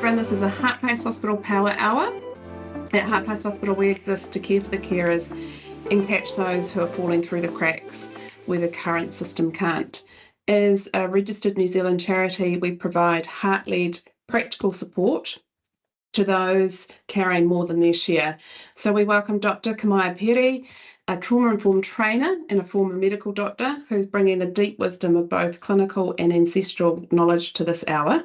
everyone. This is a Heart Place Hospital Power Hour. At Heart Place Hospital, we exist to care for the carers and catch those who are falling through the cracks where the current system can't. As a registered New Zealand charity, we provide heart-led practical support to those carrying more than their share. So we welcome Dr. Kamāia Pere, a trauma-informed trainer and a former medical doctor who's bringing the deep wisdom of both clinical and ancestral knowledge to this hour.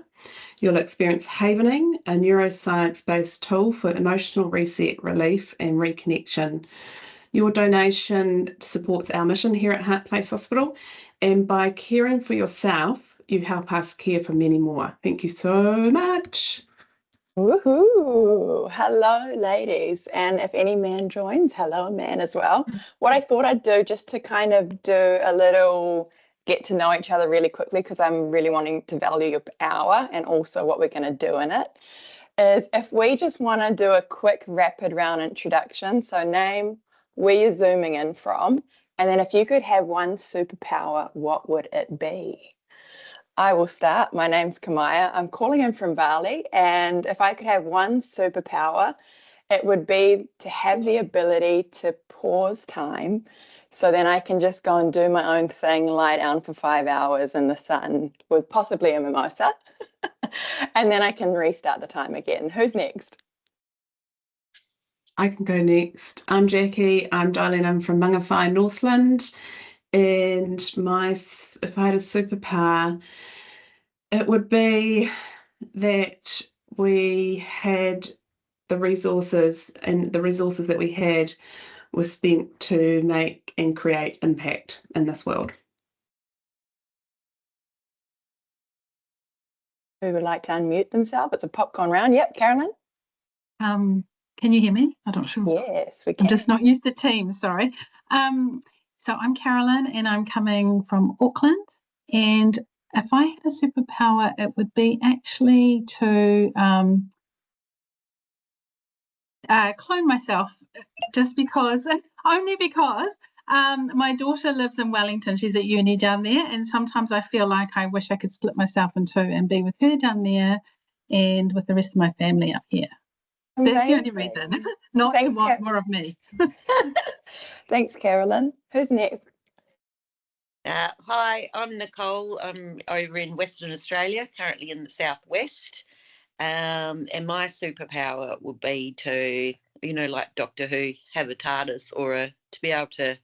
You'll experience Havening, a neuroscience-based tool for emotional reset, relief and reconnection. Your donation supports our mission here at Heart Place Hospital, and by caring for yourself, you help us care for many more. Thank you so much. Woohoo! Hello, ladies, and if any man joins, hello, man, as well. What I thought I'd do, just to kind of do a little get to know each other really quickly, because I'm really wanting to value your hour and also what we're going to do in it, is if we just want to do a quick rapid round introduction. So name, where you're zooming in from, and then if you could have one superpower, what would it be? I will start. My name's Kamāia. I'm calling in from Bali, and if I could have one superpower, it would be to have the ability to pause time, so then I can just go and do my own thing, lie down for 5 hours in the sun with possibly a mimosa, and then I can restart the time again. Who's next? I can go next. I'm Jackie. I'm dialing in from Whangarei, Northland, and if I had a superpower, it would be that we had the resources, and the resources that we had were spent to make and create impact in this world. Who would like to unmute themselves? It's a popcorn round. Yep, Carolyn. Can you hear me? I'm not sure. Yes, we can. I'm just not used to Teams, sorry. So I'm Carolyn, and I'm coming from Auckland, and if I had a superpower, it would be actually to clone myself, only because my daughter lives in Wellington. She's at uni down there, and sometimes I feel like I wish I could split myself in two and be with her down there and with the rest of my family up here. Amazing. That's the only reason, not to want more of me. Thanks, Carolyn. Who's next? Hi, I'm Nicole. I'm over in Western Australia, currently in the southwest. And my superpower would be to, like Doctor Who, have a TARDIS, or to be able to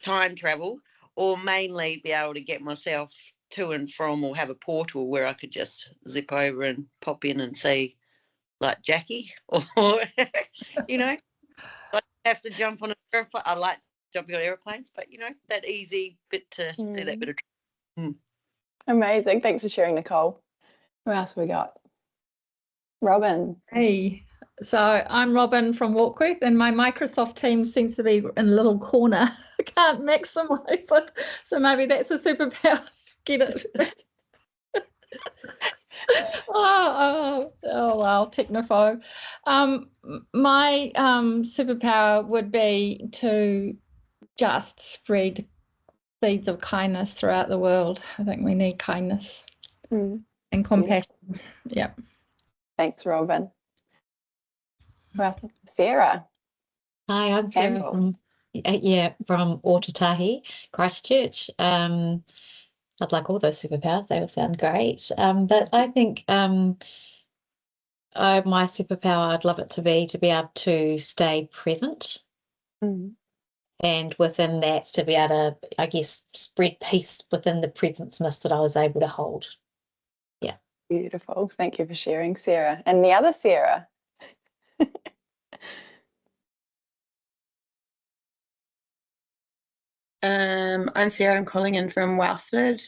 time travel, or mainly be able to get myself to and from, or have a portal where I could just zip over and pop in and see, like Jackie, or I have to jump on a airplane. I like jumping on airplanes, but that easy bit to do that bit of. Amazing. Thanks for sharing, Nicole. Who else have we got? Robin. Hey, so I'm Robin from Warkworth, and my Microsoft Teams seems to be in a little corner. I can't maximize it, so maybe that's a superpower. Get it? Oh wow, technophobe. My superpower would be to just spread seeds of kindness throughout the world. I think we need kindness and compassion. Yeah. Thanks, Robin. Well, Sarah. Hi, I'm Sarah from Otatahi, Christchurch. I'd like all those superpowers. They all sound great. But I think my superpower, I'd love it to be able to stay present. And within that, to be able to, I guess, spread peace within the presenceness that I was able to hold. Yeah. Beautiful. Thank you for sharing, Sarah. And the other Sarah. I'm Sarah. I'm calling in from Wellsford,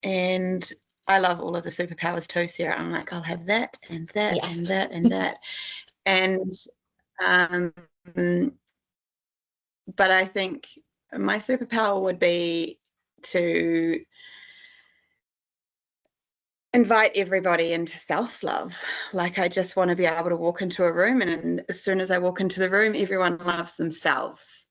and I love all of the superpowers too, Sarah. I'm like, I'll have that and that and that and that. And but I think my superpower would be to invite everybody into self-love. Like, I just want to be able to walk into a room, and as soon as I walk into the room, everyone loves themselves,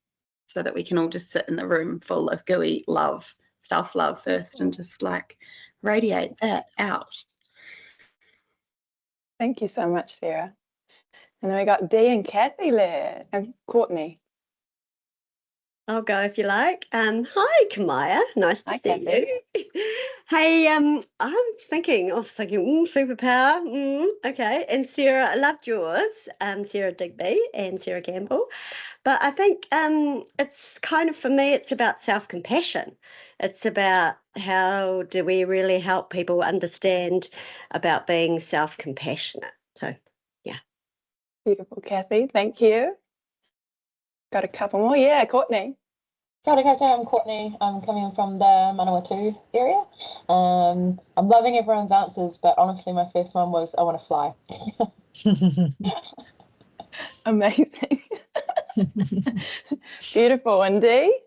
so that we can all just sit in the room full of gooey love, self-love first, and just like radiate that out. Thank you so much, Sarah. And then we got Dee and Kathy there, and Courtney. I'll go if you like. Hi, Kamāia. Nice to Hi, see Kathy. you. Hey, I'm thinking, superpower. Okay. And Sarah, I loved yours, Sarah Digby and Sarah Campbell. But I think it's kind of, for me, it's about self-compassion. It's about how do we really help people understand about being self-compassionate. So, yeah. Beautiful, Kathy. Thank you. Got a couple more. Yeah, Courtney. Kia ora koutou, I'm Courtney. I'm coming from the Manawatu area. I'm loving everyone's answers, but honestly, my first one was I want to fly. Amazing. Beautiful. And Dee?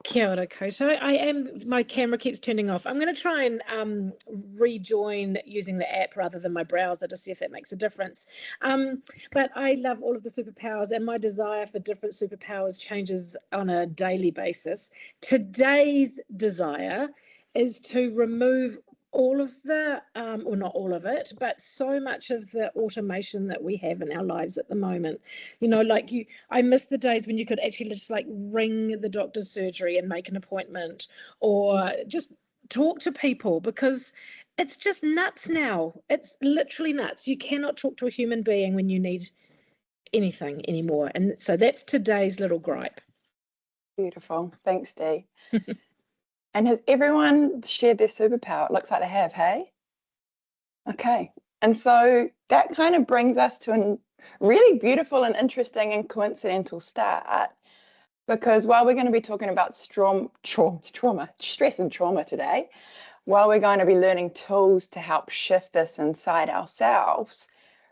Kia ora koutou. My camera keeps turning off. I'm going to try and rejoin using the app rather than my browser to see if that makes a difference. But I love all of the superpowers, and my desire for different superpowers changes on a daily basis. Today's desire is to remove all of the, or not all of it, but so much of the automation that we have in our lives at the moment. You know, like I miss the days when you could actually just like ring the doctor's surgery and make an appointment, or just talk to people, because it's just nuts now. It's literally nuts. You cannot talk to a human being when you need anything anymore. And so that's today's little gripe. Beautiful. Thanks, Dee. And has everyone shared their superpower? It looks like they have, hey? Okay. And so that kind of brings us to a really beautiful and interesting and coincidental start, because while we're going to be talking about stress and trauma today, while we're going to be learning tools to help shift this inside ourselves,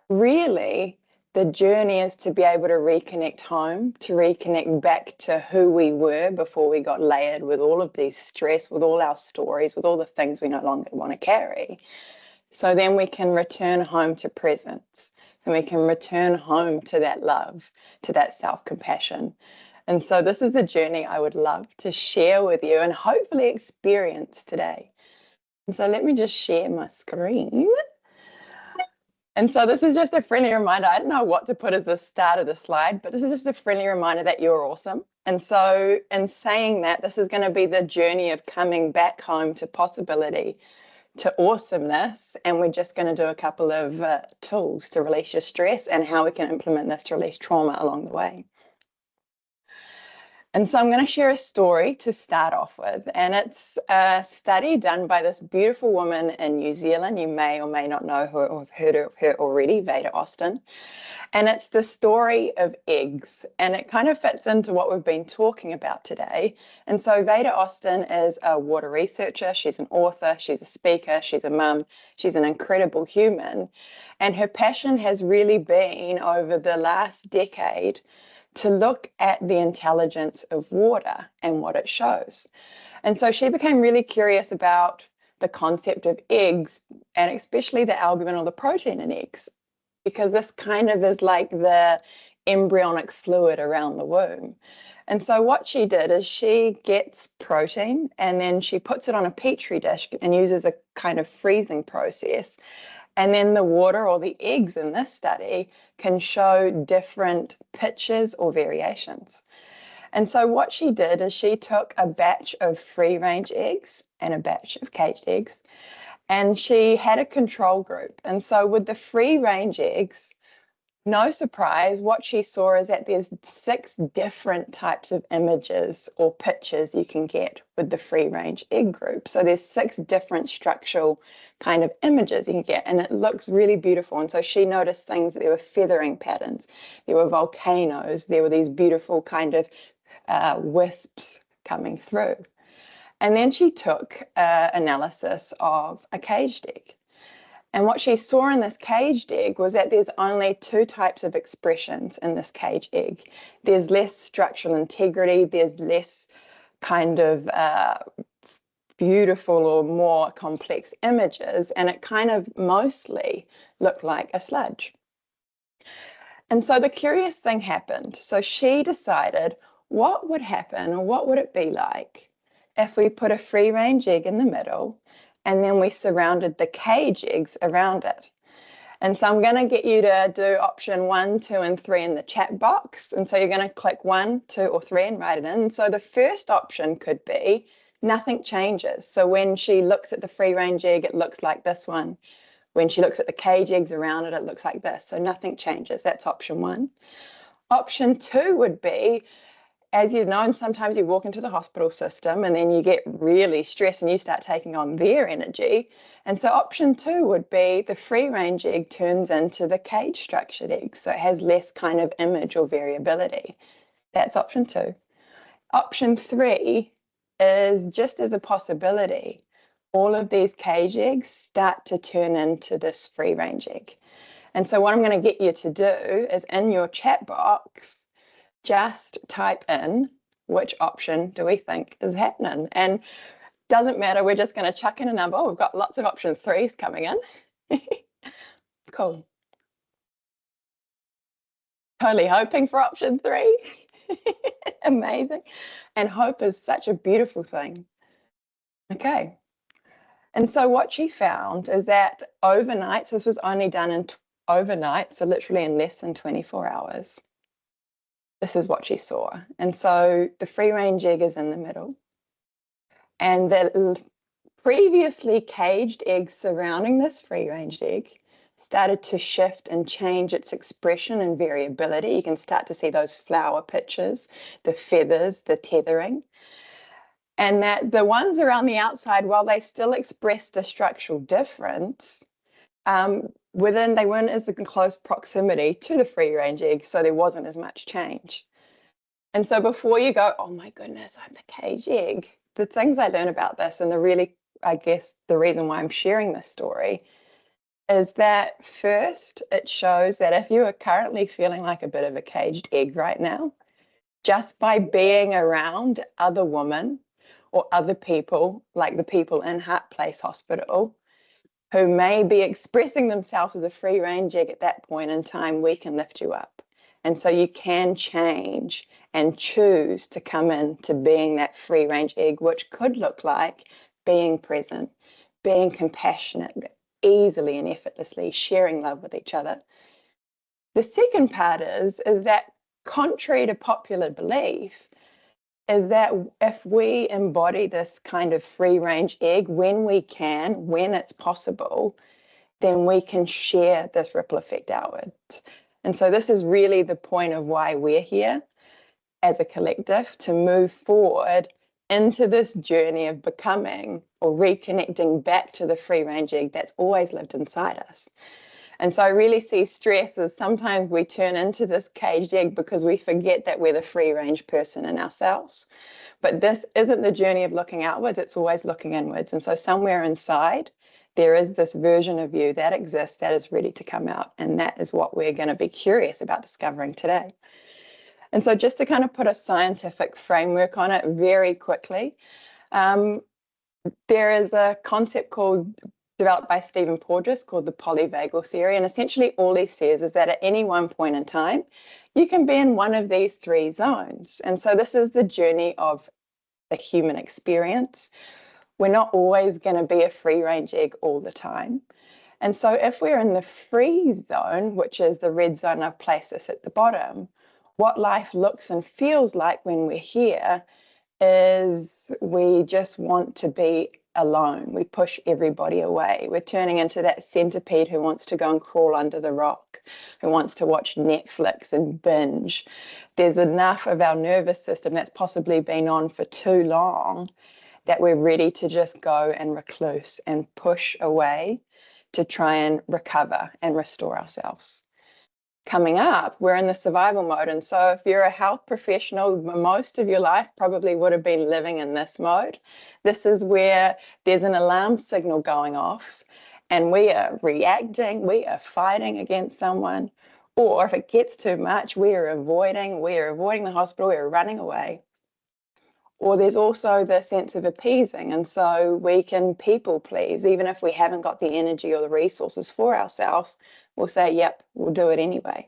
really the journey is to be able to reconnect home, to reconnect back to who we were before we got layered with all of these stress, with all our stories, with all the things we no longer want to carry. So then we can return home to presence, and we can return home to that love, to that self-compassion. And so this is the journey I would love to share with you and hopefully experience today. And so let me just share my screen. And so this is just a friendly reminder. I don't know what to put as the start of the slide, but this is just a friendly reminder that you're awesome. And so in saying that, this is going to be the journey of coming back home to possibility, to awesomeness. And we're just going to do a couple of tools to release your stress and how we can implement this to release trauma along the way. And so I'm going to share a story to start off with, and it's a study done by this beautiful woman in New Zealand. You may or may not know her or have heard of her already, Veda Austin. And it's the story of eggs, and it kind of fits into what we've been talking about today. And so Veda Austin is a water researcher, she's an author, she's a speaker, she's a mum, she's an incredible human. And her passion has really been over the last decade to look at the intelligence of water and what it shows. And so she became really curious about the concept of eggs, and especially the albumin or the protein in eggs, because this kind of is like the embryonic fluid around the womb. And so what she did is she gets protein and then she puts it on a petri dish and uses a kind of freezing process. And then the water or the eggs in this study can show different pitches or variations. And so what she did is she took a batch of free-range eggs and a batch of caged eggs, and she had a control group. And so with the free-range eggs, no surprise, what she saw is that there's 6 different types of images or pictures you can get with the free-range egg group. So there's 6 different structural kind of images you can get, and it looks really beautiful. And so she noticed things, that there were feathering patterns, there were volcanoes, there were these beautiful kind of wisps coming through. And then she took analysis of a caged egg. And what she saw in this caged egg was that there's only 2 types of expressions in this caged egg. There's less structural integrity, there's less kind of beautiful or more complex images, and it kind of mostly looked like a sludge. And so the curious thing happened. So she decided, what would happen, or what would it be like if we put a free-range egg in the middle and then we surrounded the cage eggs around it? And so I'm going to get you to do option 1, 2, and 3 in the chat box. And so you're going to click 1, 2, or 3 and write it in. And so the first option could be nothing changes. So when she looks at the free range egg, it looks like this one. When she looks at the cage eggs around it, it looks like this. So nothing changes. That's option 1. Option 2 would be, as you've known, sometimes you walk into the hospital system and then you get really stressed and you start taking on their energy. And so option 2 would be the free range egg turns into the cage structured egg. So it has less kind of image or variability. That's option 2. Option 3 is, just as a possibility, all of these cage eggs start to turn into this free range egg. And so what I'm going to get you to do is, in your chat box, just type in which option do we think is happening. And doesn't matter, we're just going to chuck in a number. We've got lots of option 3s coming in. Cool. Totally hoping for option 3. Amazing. And hope is such a beautiful thing. Okay. And so what she found is that overnight, so this was only done in overnight, so literally in less than 24 hours, this is what she saw. And so the free range egg is in the middle. And the previously caged eggs surrounding this free range egg started to shift and change its expression and variability. You can start to see those flower pitches, the feathers, the tethering. And that the ones around the outside, while they still expressed a structural difference, they weren't as in close proximity to the free range egg, so there wasn't as much change. And so before you go, oh my goodness, I'm the cage egg, the things I learned about this, and I guess the reason why I'm sharing this story, is that first, it shows that if you are currently feeling like a bit of a caged egg right now, just by being around other women or other people, like the people in Hart Place Hospital, who may be expressing themselves as a free range egg at that point in time, we can lift you up. And so you can change and choose to come into being that free range egg, which could look like being present, being compassionate, easily and effortlessly sharing love with each other. The second part is that, contrary to popular belief, is that if we embody this kind of free range egg when we can, when it's possible, then we can share this ripple effect outwards. And so this is really the point of why we're here as a collective, to move forward into this journey of becoming or reconnecting back to the free range egg that's always lived inside us. And so I really see stress as sometimes we turn into this caged egg because we forget that we're the free range person in ourselves. But this isn't the journey of looking outwards, it's always looking inwards. And so somewhere inside, there is this version of you that exists that is ready to come out. And that is what we're going to be curious about discovering today. And so just to kind of put a scientific framework on it very quickly, there is a concept developed by Stephen Porges called the polyvagal theory. And essentially all he says is that at any one point in time, you can be in one of these 3 zones. And so this is the journey of the human experience. We're not always going to be a free range egg all the time. And so if we're in the free zone, which is the red zone I've placed this at the bottom, what life looks and feels like when we're here is we just want to be alone. We push everybody away. We're turning into that centipede who wants to go and crawl under the rock, who wants to watch Netflix and binge. There's enough of our nervous system that's possibly been on for too long that we're ready to just go and recluse and push away to try and recover and restore ourselves. Coming up, we're in the survival mode. And so if you're a health professional, most of your life probably would have been living in this mode. This is where there's an alarm signal going off and we are reacting, we are fighting against someone, or if it gets too much, we're avoiding the hospital, we're running away. Or there's also the sense of appeasing, and so we can people please, even if we haven't got the energy or the resources for ourselves, we'll say, yep, we'll do it anyway.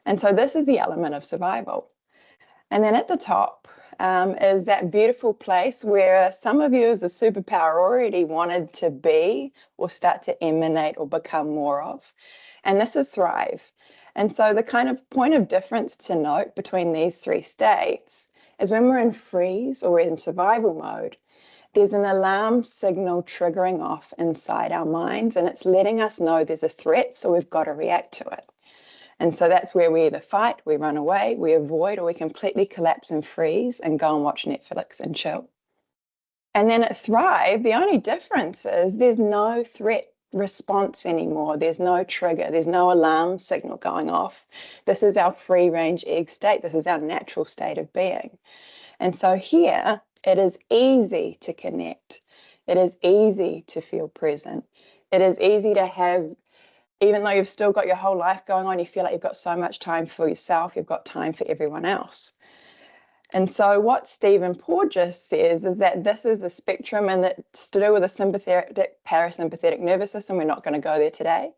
And so this is the element of survival. And then at the top is that beautiful place where some of you as a superpower already wanted to be or start to emanate or become more of. And this is thrive. And so the kind of point of difference to note between these three states is when we're in freeze or in survival mode, there's an alarm signal triggering off inside our minds, and it's letting us know there's a threat, so we've got to react to it. And so that's where we either fight, we run away, we avoid, or we completely collapse and freeze and go and watch Netflix and chill. And then at thrive, the only difference is there's no threat response anymore. There's no trigger. There's no alarm signal going off. This is our free range egg state. This is our natural state of being. And so here, it is easy to connect. It is easy to feel present. It is easy to have, even though you've still got your whole life going on, you feel like you've got so much time for yourself, you've got time for everyone else. And so what Stephen Porges says is that this is a spectrum, and it's to do with the sympathetic, parasympathetic nervous system. We're not going to go there today.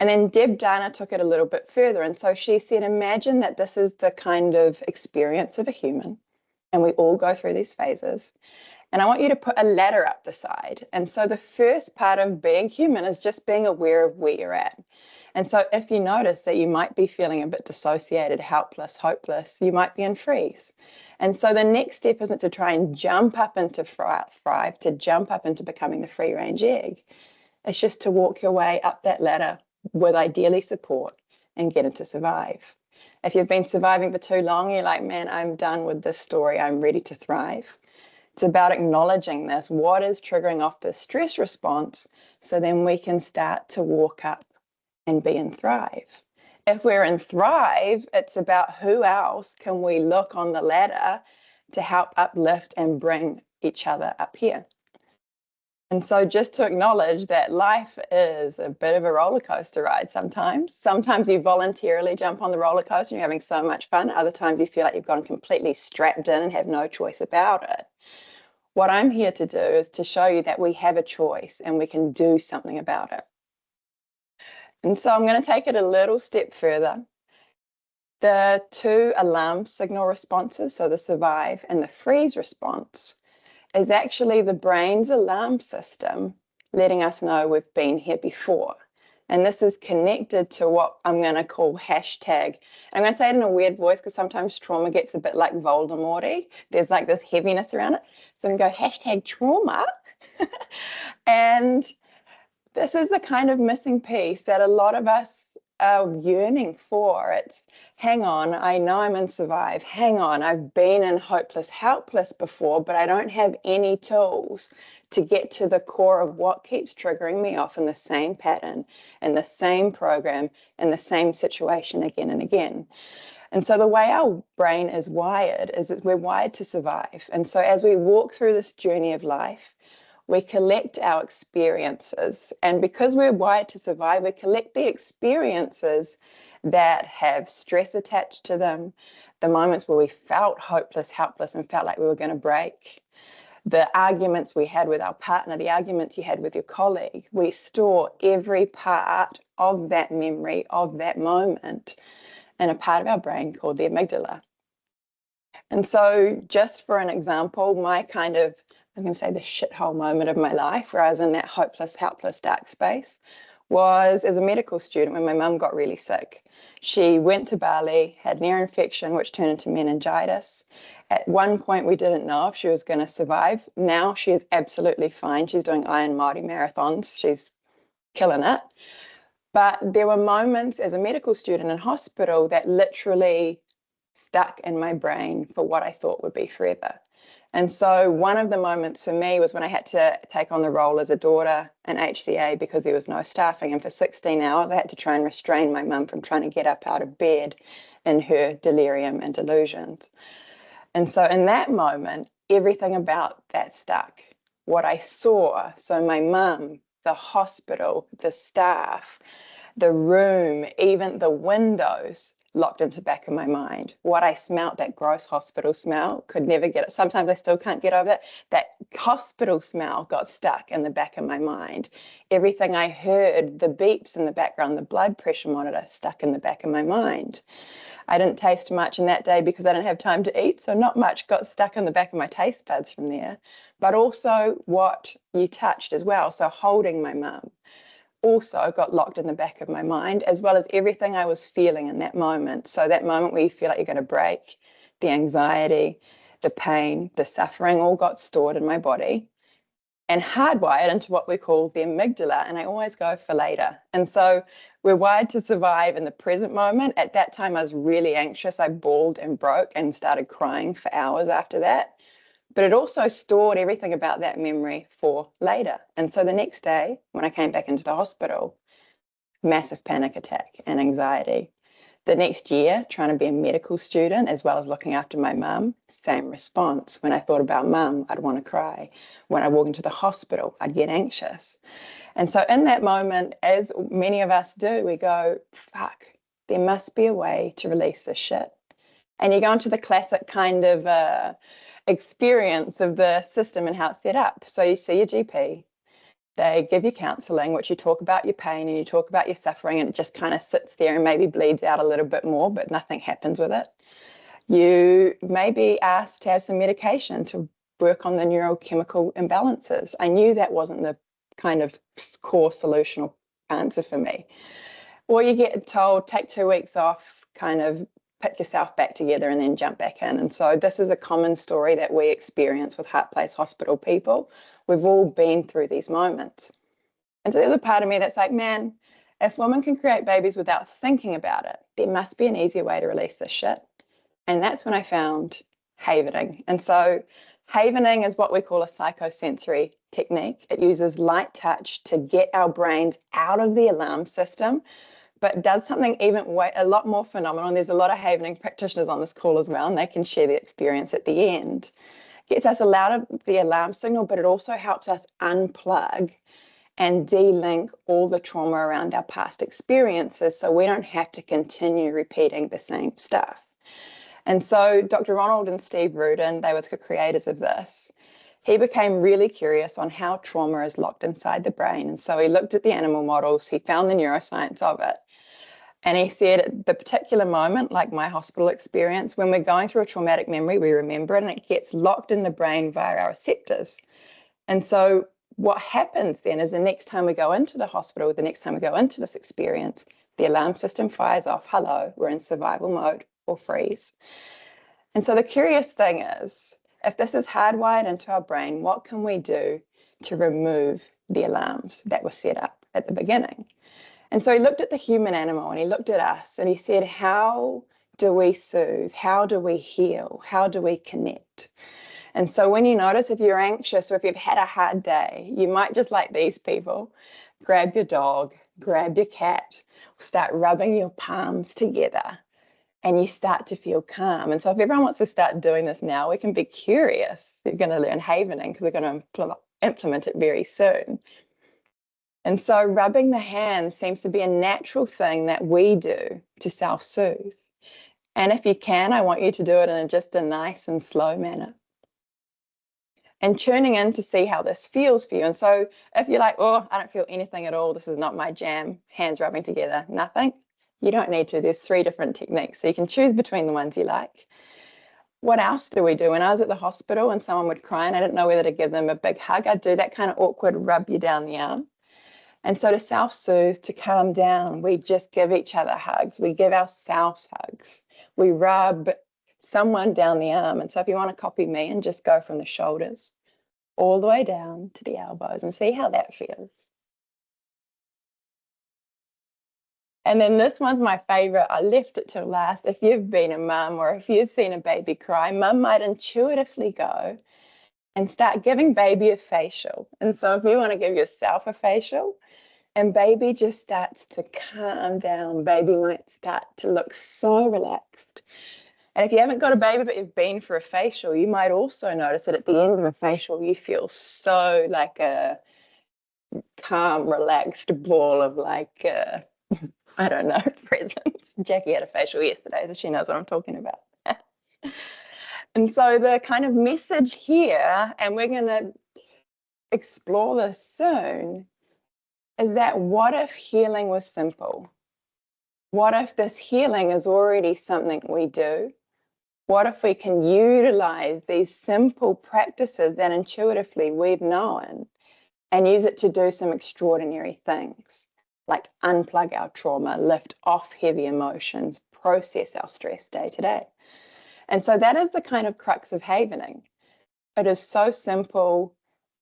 And then Deb Dana took it a little bit further. And so she said, imagine that this is the kind of experience of a human, and we all go through these phases. And I want you to put a ladder up the side. And so the first part of being human is just being aware of where you're at. And so if you notice that you might be feeling a bit dissociated, helpless, hopeless, you might be in freeze. And so the next step isn't to try and jump up into thrive, to jump up into becoming the free range egg. It's just to walk your way up that ladder with ideally support and get into survive. If you've been surviving for too long, you're like, man, I'm done with this story. I'm ready to thrive. It's about acknowledging this. What is triggering off this stress response? So then we can start to walk up and be in thrive. If we're in thrive, it's about who else can we look on the ladder to help uplift and bring each other up here. And so just to acknowledge that life is a bit of a roller coaster ride sometimes. Sometimes you voluntarily jump on the roller coaster and you're having so much fun. Other times you feel like you've gotten completely strapped in and have no choice about it. What I'm here to do is to show you that we have a choice and we can do something about it. And so I'm going to take it a little step further. The two alarm signal responses, so the survive and the freeze response, is actually the brain's alarm system letting us know we've been here before. And this is connected to what I'm going to call hashtag. I'm going to say it in a weird voice because sometimes trauma gets a bit like Voldemort-y. There's like this heaviness around it. So I'm going to go hashtag trauma. And this is the kind of missing piece that a lot of us are yearning for. It's, hang on, I know I'm in survive. Hang on, I've been in hopeless, helpless before, but I don't have any tools to get to the core of what keeps triggering me off in the same pattern, in the same program, in the same situation again and again. And so the way our brain is wired is that we're wired to survive. And so as we walk through this journey of life, we collect our experiences. And because we're wired to survive, we collect the experiences that have stress attached to them, the moments where we felt hopeless, helpless, and felt like we were going to break, the arguments we had with our partner, the arguments you had with your colleague. We store every part of that memory, of that moment, in a part of our brain called the amygdala. And so just for an example, my kind of, I'm going to say the shithole moment of my life where I was in that hopeless, helpless, dark space was as a medical student when my mum got really sick. She went to Bali, had an ear infection, which turned into meningitis. At one point, we didn't know if she was going to survive. Now she is absolutely fine. She's doing Iron Māori marathons. She's killing it. But there were moments as a medical student in hospital that literally stuck in my brain for what I thought would be forever. And so one of the moments for me was when I had to take on the role as a daughter in HCA because there was no staffing. And for 16 hours, I had to try and restrain my mum from trying to get up out of bed in her delirium and delusions. And so in that moment, everything about that stuck. What I saw, so my mum, the hospital, the staff, the room, even the windows, locked into the back of my mind. What I smelt, that gross hospital smell, could never get it. Sometimes I still can't get over it. That hospital smell got stuck in the back of my mind. Everything I heard, the beeps in the background, the blood pressure monitor, stuck in the back of my mind. I didn't taste much in that day because I didn't have time to eat, so not much got stuck in the back of my taste buds from there. But also what you touched as well, so holding my mum. also got locked in the back of my mind, as well as everything I was feeling in that moment. So that moment where you feel like you're going to break, the anxiety, the pain, the suffering all got stored in my body and hardwired into what we call the amygdala. And I always go for later. And so we're wired to survive in the present moment. At that time, I was really anxious. I bawled and broke and started crying for hours after that. But it also stored everything about that memory for later. And so the next day, when I came back into the hospital, massive panic attack and anxiety. The next year, trying to be a medical student as well as looking after my mum, same response. When I thought about mum, I'd want to cry. When I walk into the hospital, I'd get anxious. And so in that moment, as many of us do, we go, fuck, there must be a way to release this shit. And you go into the classic kind of experience of the system and how it's set up. So you see your GP, they give you counselling, which you talk about your pain and you talk about your suffering, and it just kind of sits there and maybe bleeds out a little bit more, but nothing happens with it. You may be asked to have some medication to work on the neurochemical imbalances. I knew that wasn't the kind of core solutional answer for me. Or you get told, take 2 weeks off, kind of pick yourself back together and then jump back in. And so this is a common story that we experience with Heart Place Hospital people. We've all been through these moments. And so there's a part of me that's like, man, if women can create babies without thinking about it, there must be an easier way to release this shit. And that's when I found havening. And so havening is what we call a psychosensory technique. It uses light touch to get our brains out of the alarm system, but does something even a lot more phenomenal. And there's a lot of havening practitioners on this call as well, and they can share the experience at the end. Gets us out of the alarm signal, but it also helps us unplug and de-link all the trauma around our past experiences so we don't have to continue repeating the same stuff. And so Dr. Ronald and Steve Rudin, they were the creators of this. He became really curious on how trauma is locked inside the brain. And so he looked at the animal models, he found the neuroscience of it. And he said at the particular moment, like my hospital experience, when we're going through a traumatic memory, we remember it and it gets locked in the brain via our receptors. And so what happens then is the next time we go into the hospital, the next time we go into this experience, the alarm system fires off, hello, we're in survival mode or freeze. And so the curious thing is, if this is hardwired into our brain, what can we do to remove the alarms that were set up at the beginning? And so he looked at the human animal and he looked at us and he said, how do we soothe? How do we heal? How do we connect? And so when you notice if you're anxious or if you've had a hard day, you might just like these people, grab your dog, grab your cat, start rubbing your palms together and you start to feel calm. And so if everyone wants to start doing this now, we can be curious. You're going to learn havening because we're going to implement it very soon. And so rubbing the hands seems to be a natural thing that we do to self-soothe. And if you can, I want you to do it in just a nice and slow manner. And tuning in to see how this feels for you. And so if you're like, oh, I don't feel anything at all, this is not my jam, hands rubbing together, nothing, you don't need to. There's 3 different techniques. So you can choose between the ones you like. What else do we do? When I was at the hospital and someone would cry and I didn't know whether to give them a big hug, I'd do that kind of awkward rub you down the arm. And so to self-soothe, to calm down, we just give each other hugs. We give ourselves hugs. We rub someone down the arm. And so if you want to copy me and just go from the shoulders all the way down to the elbows and see how that feels. And then this one's my favorite. I left it till last. If you've been a mum or if you've seen a baby cry, mum might intuitively go and start giving baby a facial. And so if you want to give yourself a facial, and baby just starts to calm down, baby might start to look so relaxed. And if you haven't got a baby but you've been for a facial, you might also notice that at the end of a facial, you feel so like a calm, relaxed ball of like, I don't know, presents. Jackie had a facial yesterday, so she knows what I'm talking about. And so the kind of message here, and we're going to explore this soon, is that what if healing was simple? What if this healing is already something we do? What if we can utilize these simple practices that intuitively we've known and use it to do some extraordinary things? like unplug our trauma, lift off heavy emotions, process our stress day to day. And so that is the kind of crux of havening. It is so simple,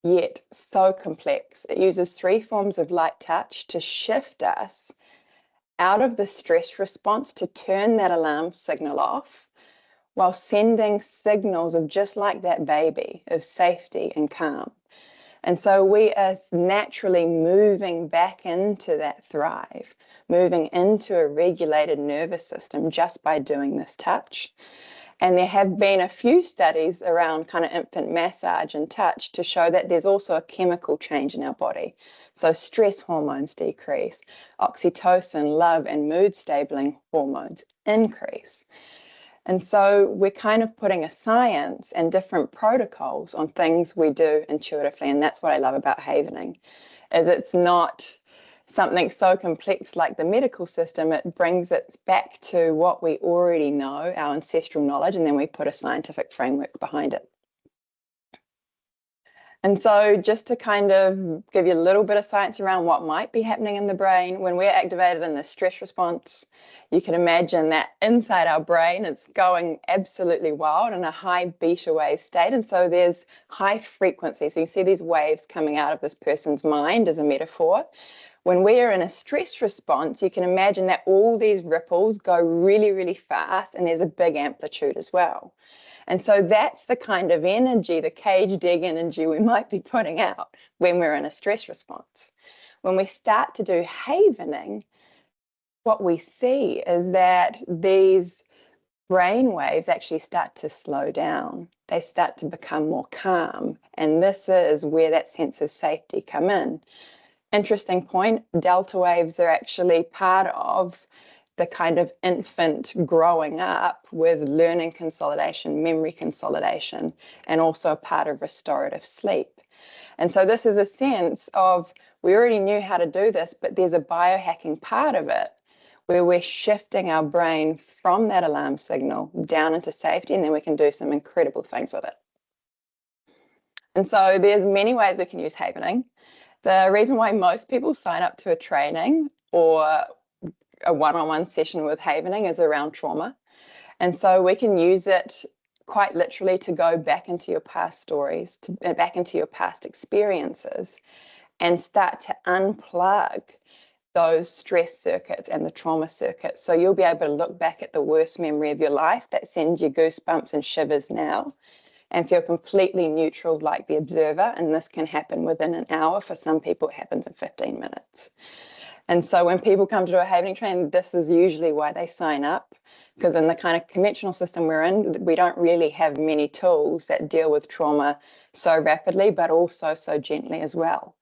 yet so complex. It uses 3 forms of light touch to shift us out of the stress response, to turn that alarm signal off, while sending signals of, just like that baby, of safety and calm. And so we are naturally moving back into that thrive, moving into a regulated nervous system just by doing this touch. And there have been a few studies around kind of infant massage and touch to show that there's also a chemical change in our body. So stress hormones decrease, oxytocin, love and mood stabling hormones increase. And so we're kind of putting a science and different protocols on things we do intuitively. And that's what I love about havening, is it's not something so complex like the medical system. It brings it back to what we already know, our ancestral knowledge, and then we put a scientific framework behind it. And so just to kind of give you a little bit of science around what might be happening in the brain, when we're activated in the stress response, you can imagine that inside our brain it's going absolutely wild in a high beta wave state. And so there's high frequency. So you see these waves coming out of this person's mind as a metaphor. When we're in a stress response, you can imagine that all these ripples go really, really fast, and there's a big amplitude as well. And so that's the kind of energy, the cage dig energy we might be putting out when we're in a stress response. When we start to do havening, what we see is that these brain waves actually start to slow down. They start to become more calm. And this is where that sense of safety come in. Interesting point, delta waves are actually part of the kind of infant growing up with learning consolidation, memory consolidation, and also part of restorative sleep. And so this is a sense of, we already knew how to do this, but there's a biohacking part of it where we're shifting our brain from that alarm signal down into safety, and then we can do some incredible things with it. And so there's many ways we can use havening. The reason why most people sign up to a training or a one-on-one session with havening is around trauma. And so we can use it quite literally to go back into your past stories, back into your past experiences, and start to unplug those stress circuits and the trauma circuits. So you'll be able to look back at the worst memory of your life that sends you goosebumps and shivers now, and feel completely neutral like the observer. And this can happen within an hour. For some people, it happens in 15 minutes. And so when people come to do a havening training, this is usually why they sign up, because in the kind of conventional system we're in, we don't really have many tools that deal with trauma so rapidly, but also so gently as well.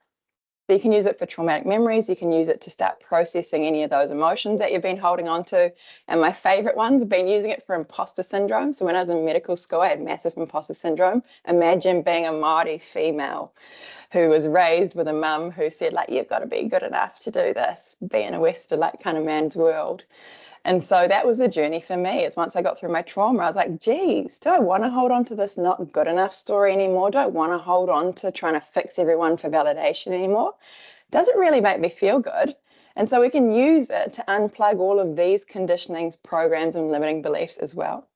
So you can use it for traumatic memories. You can use it to start processing any of those emotions that you've been holding on to. And my favorite ones have been using it for imposter syndrome. So when I was in medical school, I had massive imposter syndrome. Imagine being a Māori female who was raised with a mum who said, like, you've got to be good enough to do this, be in a Western, like, kind of man's world. And so that was the journey for me. It's once I got through my trauma, I was like, geez, do I want to hold on to this not good enough story anymore? Do I want to hold on to trying to fix everyone for validation anymore? Doesn't really make me feel good. And so we can use it to unplug all of these conditionings, programs, and limiting beliefs as well.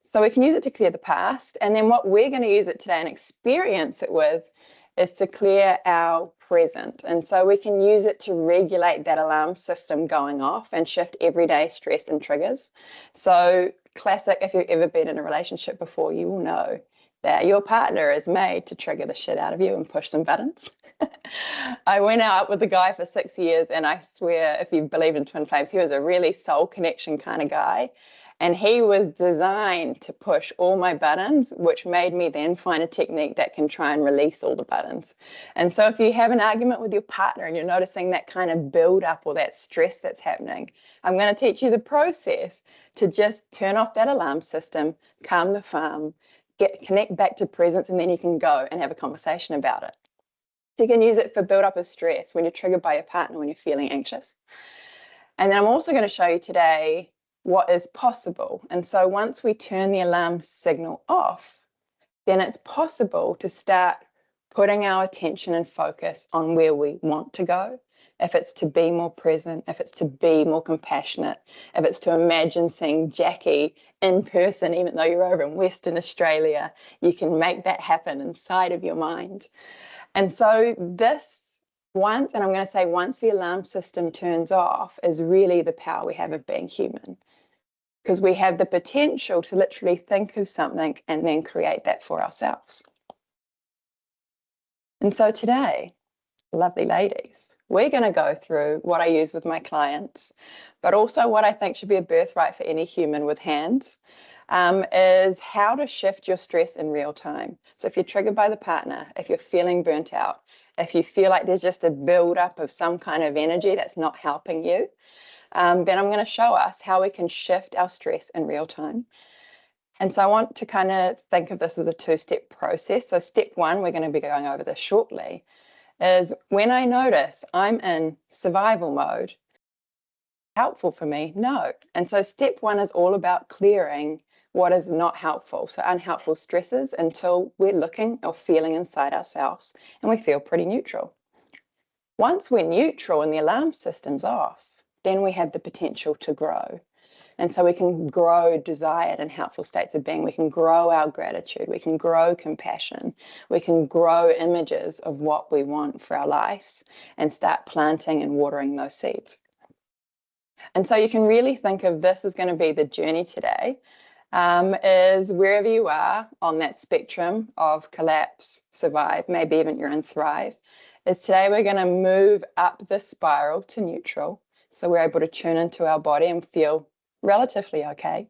So we can use it to clear the past. And then what we're going to use it today and experience it with is to clear our present. And so we can use it to regulate that alarm system going off and shift everyday stress and triggers. So classic, if you've ever been in a relationship before, you will know that your partner is made to trigger the shit out of you and push some buttons. I went out with a guy for 6 years, and I swear, if you believe in twin flames, he was a really soul connection kind of guy. And he was designed to push all my buttons, which made me then find a technique that can try and release all the buttons. And so if you have an argument with your partner and you're noticing that kind of build up or that stress that's happening, I'm going to teach you the process to just turn off that alarm system, calm the farm, connect back to presence, and then you can go and have a conversation about it. So you can use it for build up of stress when you're triggered by your partner, when you're feeling anxious. And then I'm also going to show you today what is possible. And so once we turn the alarm signal off, then it's possible to start putting our attention and focus on where we want to go, if it's to be more present, if it's to be more compassionate, if it's to imagine seeing Jackie in person, even though you're over in Western Australia, you can make that happen inside of your mind. And so this once, and I'm going to say once the alarm system turns off, is really the power we have of being human. Because we have the potential to literally think of something and then create that for ourselves. And so today, lovely ladies, we're going to go through what I use with my clients, but also what I think should be a birthright for any human with hands, is how to shift your stress in real time. So if you're triggered by the partner, if you're feeling burnt out, if you feel like there's just a build-up of some kind of energy that's not helping you, then I'm going to show us how we can shift our stress in real time. And so I want to kind of think of this as a two-step process. So step one, we're going to be going over this shortly, is when I notice I'm in survival mode, helpful for me? No. And so step one is all about clearing what is not helpful, so unhelpful stresses, until we're looking or feeling inside ourselves and we feel pretty neutral. Once we're neutral and the alarm system's off, then we have the potential to grow. And so we can grow desired and helpful states of being. We can grow our gratitude. We can grow compassion. We can grow images of what we want for our lives and start planting and watering those seeds. And so you can really think of this as going to be the journey today, is wherever you are on that spectrum of collapse, survive, maybe even you're in thrive, is today we're going to move up the spiral to neutral. So we're able to tune into our body and feel relatively okay.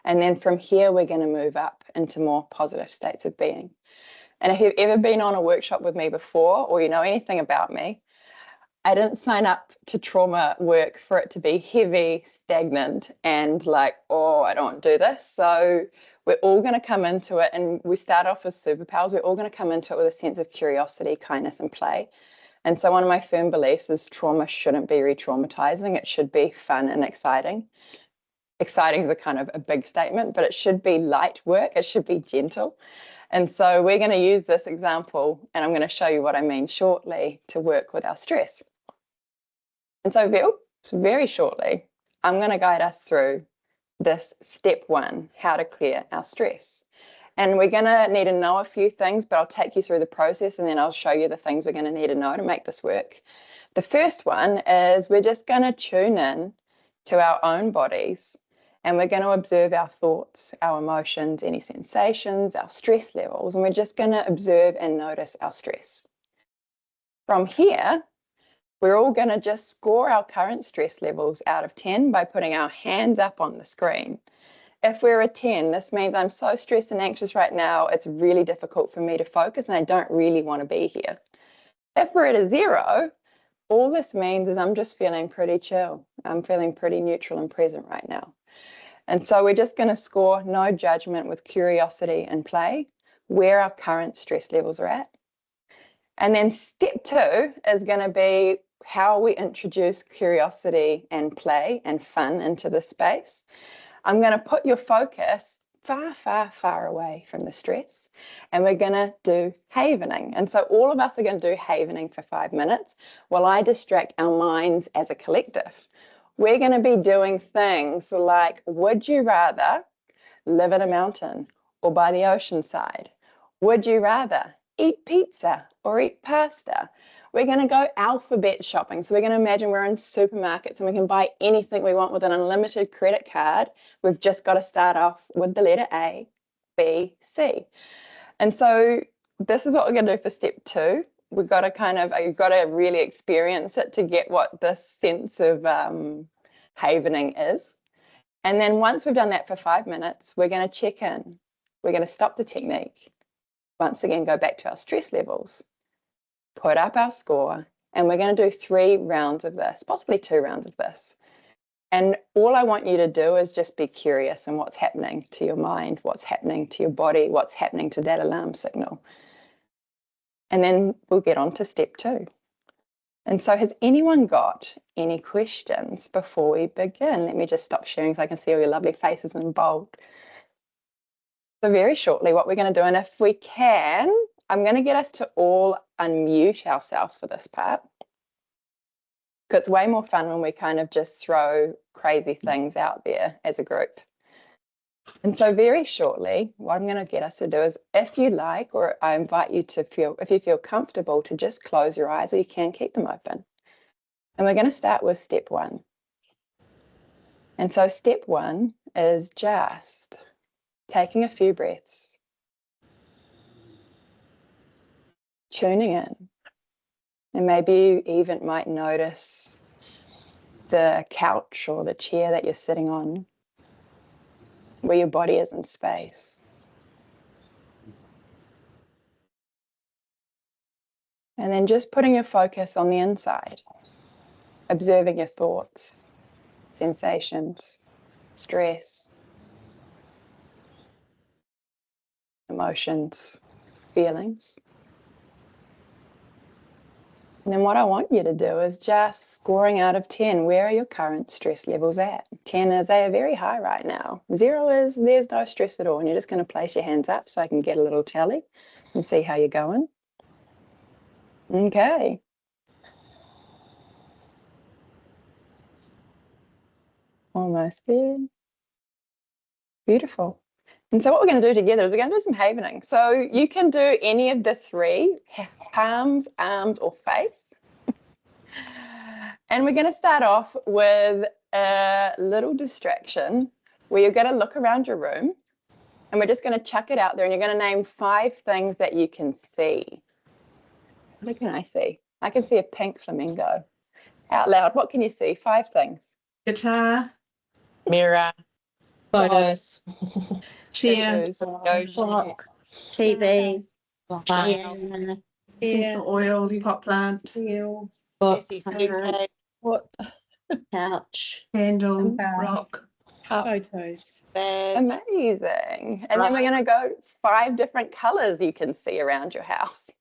And then from here, we're going to move up into more positive states of being. And if you've ever been on a workshop with me before, or you know anything about me, I didn't sign up to trauma work for it to be heavy, stagnant, and like, oh, I don't want to do this. So we're all going to come into it, and we start off as superpowers. We're all going to come into it with a sense of curiosity, kindness, and play. And so one of my firm beliefs is trauma shouldn't be re-traumatizing. It should be fun and exciting. Exciting is a kind of a big statement, but it should be light work. It should be gentle. And so we're going to use this example, and I'm going to show you what I mean shortly, to work with our stress. And so very shortly, I'm going to guide us through this step one, how to clear our stress. And we're going to need to know a few things, but I'll take you through the process and then I'll show you the things we're going to need to know to make this work. The first one is we're just going to tune in to our own bodies, and we're going to observe our thoughts, our emotions, any sensations, our stress levels, and we're just going to observe and notice our stress. From here, we're all going to just score our current stress levels out of 10 by putting our hands up on the screen. If we're a 10, this means I'm so stressed and anxious right now, it's really difficult for me to focus and I don't really want to be here. If we're at a 0, all this means is I'm just feeling pretty chill. I'm feeling pretty neutral and present right now. And so we're just going to score, no judgment, with curiosity and play, where our current stress levels are at. And then step 2 is going to be how we introduce curiosity and play and fun into the space. I'm going to put your focus far, far, far away from the stress, and we're going to do havening. And so all of us are going to do havening for 5 minutes while I distract our minds as a collective. We're going to be doing things like, would you rather live in a mountain or by the ocean side? Would you rather eat pizza or eat pasta? We're going to go alphabet shopping. So we're going to imagine we're in supermarkets and we can buy anything we want with an unlimited credit card. We've just got to start off with the letter A, B, C. And so this is what we're going to do for step 2. We've got to you've got to really experience it to get what this sense of havening is. And then once we've done that for 5 minutes, we're going to check in. We're going to stop the technique. Once again, go back to our stress levels, put up our score, and we're going to do 3 rounds of this, possibly 2 rounds of this. And all I want you to do is just be curious in what's happening to your mind, what's happening to your body, what's happening to that alarm signal. And then we'll get on to step 2. And so has anyone got any questions before we begin? Let me just stop sharing so I can see all your lovely faces in bold. So very shortly, what we're going to do, and if we can, I'm going to get us to all unmute ourselves for this part. It's way more fun when we kind of just throw crazy things out there as a group. And so very shortly, what I'm going to get us to do is, if you like, or I invite you to feel, if you feel comfortable, to just close your eyes, or you can keep them open. And we're going to start with step 1. And so step 1 is just taking a few breaths, tuning in. And maybe you even might notice the couch or the chair that you're sitting on, where your body is in space. And then just putting your focus on the inside, observing your thoughts, sensations, stress, emotions, feelings. And then what I want you to do is just scoring out of 10, where are your current stress levels at? 10 is they are very high right now. 0 is there's no stress at all. And you're just going to place your hands up so I can get a little tally and see how you're going. Okay. Almost good. Beautiful. And so what we're going to do together is we're going to do some havening. So you can do any of the 3, palms, arms, or face. And we're going to start off with a little distraction where you're going to look around your room, and we're just going to chuck it out there, and you're going to name 5 things that you can see. What can I see? I can see a pink flamingo. Out loud, what can you see? 5 things. Guitar, Mirror, Photos. chair, Clock, TV, essential oils, pot plant, Books. what? Couch, candle, rock. Photos. Amazing. And then we're going to go 5 different colours you can see around your house.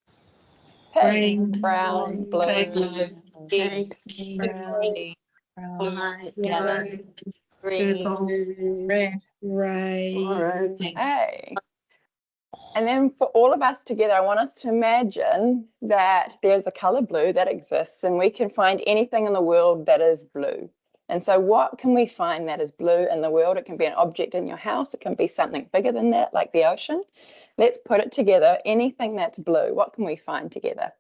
Green, brown, blue, pink, white, yellow, purple, Red. Ray. Hey. And then for all of us together, I want us to imagine that there's a colour blue that exists, and we can find anything in the world that is blue. And so what can we find that is blue in the world? It can be an object in your house. It can be something bigger than that, like the ocean. Let's put it together. Anything that's blue, what can we find together?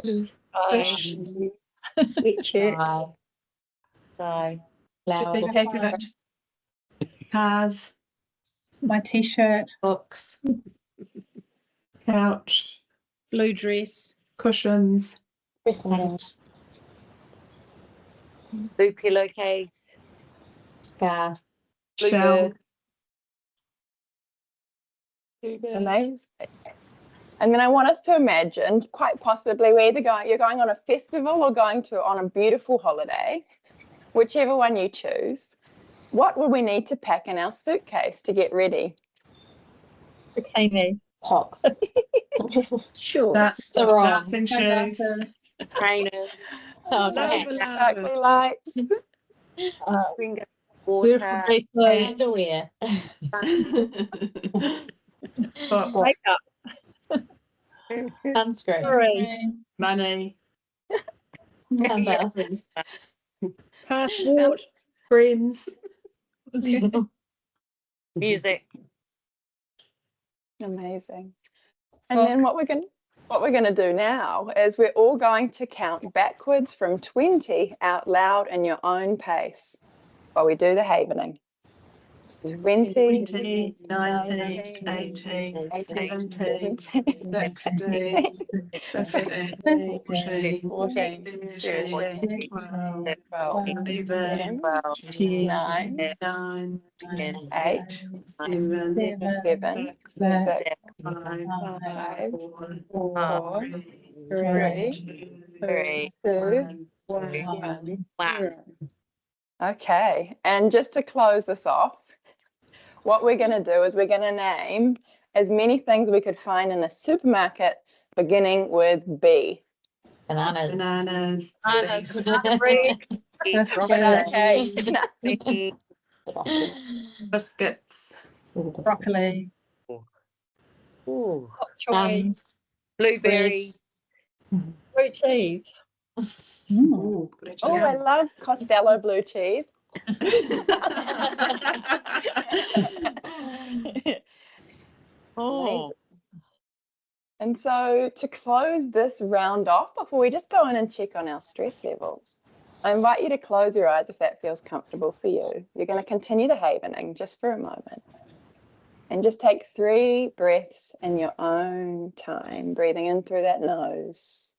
fish, sweatshirt, Chocolate, cars, My t-shirt. books, couch, Blue dress. cushions, paint, blue pillowcase, scarf, shell. Amazing. And then I want us to imagine, quite possibly, you're going on a festival or going on a beautiful holiday, whichever one you choose. What will we need to pack in our suitcase to get ready? Bikini. top, shorts, That's Sarong. dancing shoes. trainers, Exactly like. finger, Beautiful water, bracelet. Underwear. Makeup. Sunscreen. Money, Sunglasses. Passport. friends, music. Amazing. And then what we're going to do now is we're all going to count backwards from 20 out loud in your own pace while we do the havening. 20, 19, 18, 17, 16, 15, 14, 13, 12, 11, 10, 9, 8, 7, 6, 5, 4, 3, 2, 1. Okay, and just to close this off, what we're going to do is we're going to name as many things we could find in the supermarket beginning with B. Bananas. Biscuits, Broccoli. Ooh. Choy. Buns. Blueberries, Blue cheese. Ooh, good Oh, I idea. love Costello blue cheese. Oh, And so to close this round off, before we just go in and check on our stress levels, I invite you to close your eyes if that feels comfortable for you. You're going to continue the havening just for a moment. And just take 3 breaths in your own time, breathing in through that nose,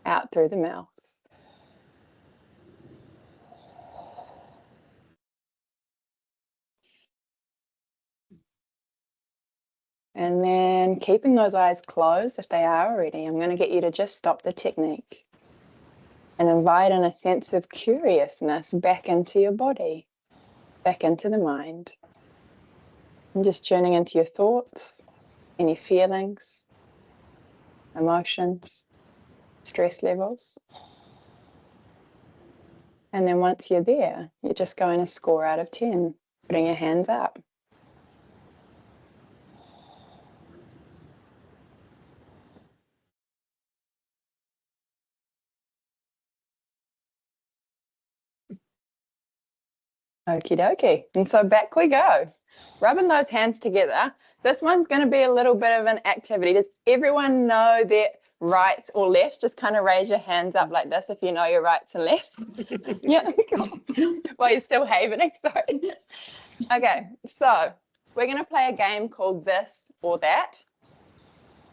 out through the mouth. And then keeping those eyes closed, if they are already, I'm going to get you to just stop the technique and invite in a sense of curiousness back into your body, back into the mind. And just tuning into your thoughts, any feelings, emotions, stress levels. And then once you're there, you're just going to score out of 10, putting your hands up. Okie dokie. And so back we go. Rubbing those hands together. This one's going to be a little bit of an activity. Does everyone know their rights or lefts? Just kind of raise your hands up like this if you know your rights and lefts. Yeah. While you're still havening, sorry. Okay, so we're going to play a game called This or That.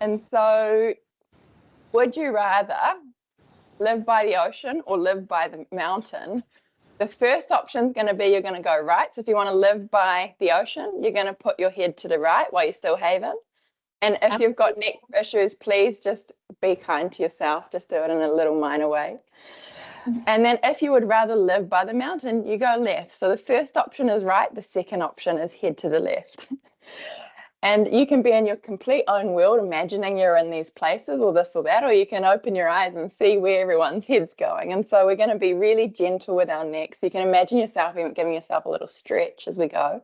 And so would you rather live by the ocean or live by the mountain? The first option is going to be you're going to go right. So if you want to live by the ocean, you're going to put your head to the right while you're still haven. And if you've got neck issues, please just be kind to yourself. Just do it in a little minor way. And then if you would rather live by the mountain, you go left. So the first option is right. The second option is head to the left. And you can be in your complete own world, imagining you're in these places or this or that, or you can open your eyes and see where everyone's head's going. And so we're going to be really gentle with our necks. You can imagine yourself giving yourself a little stretch as we go.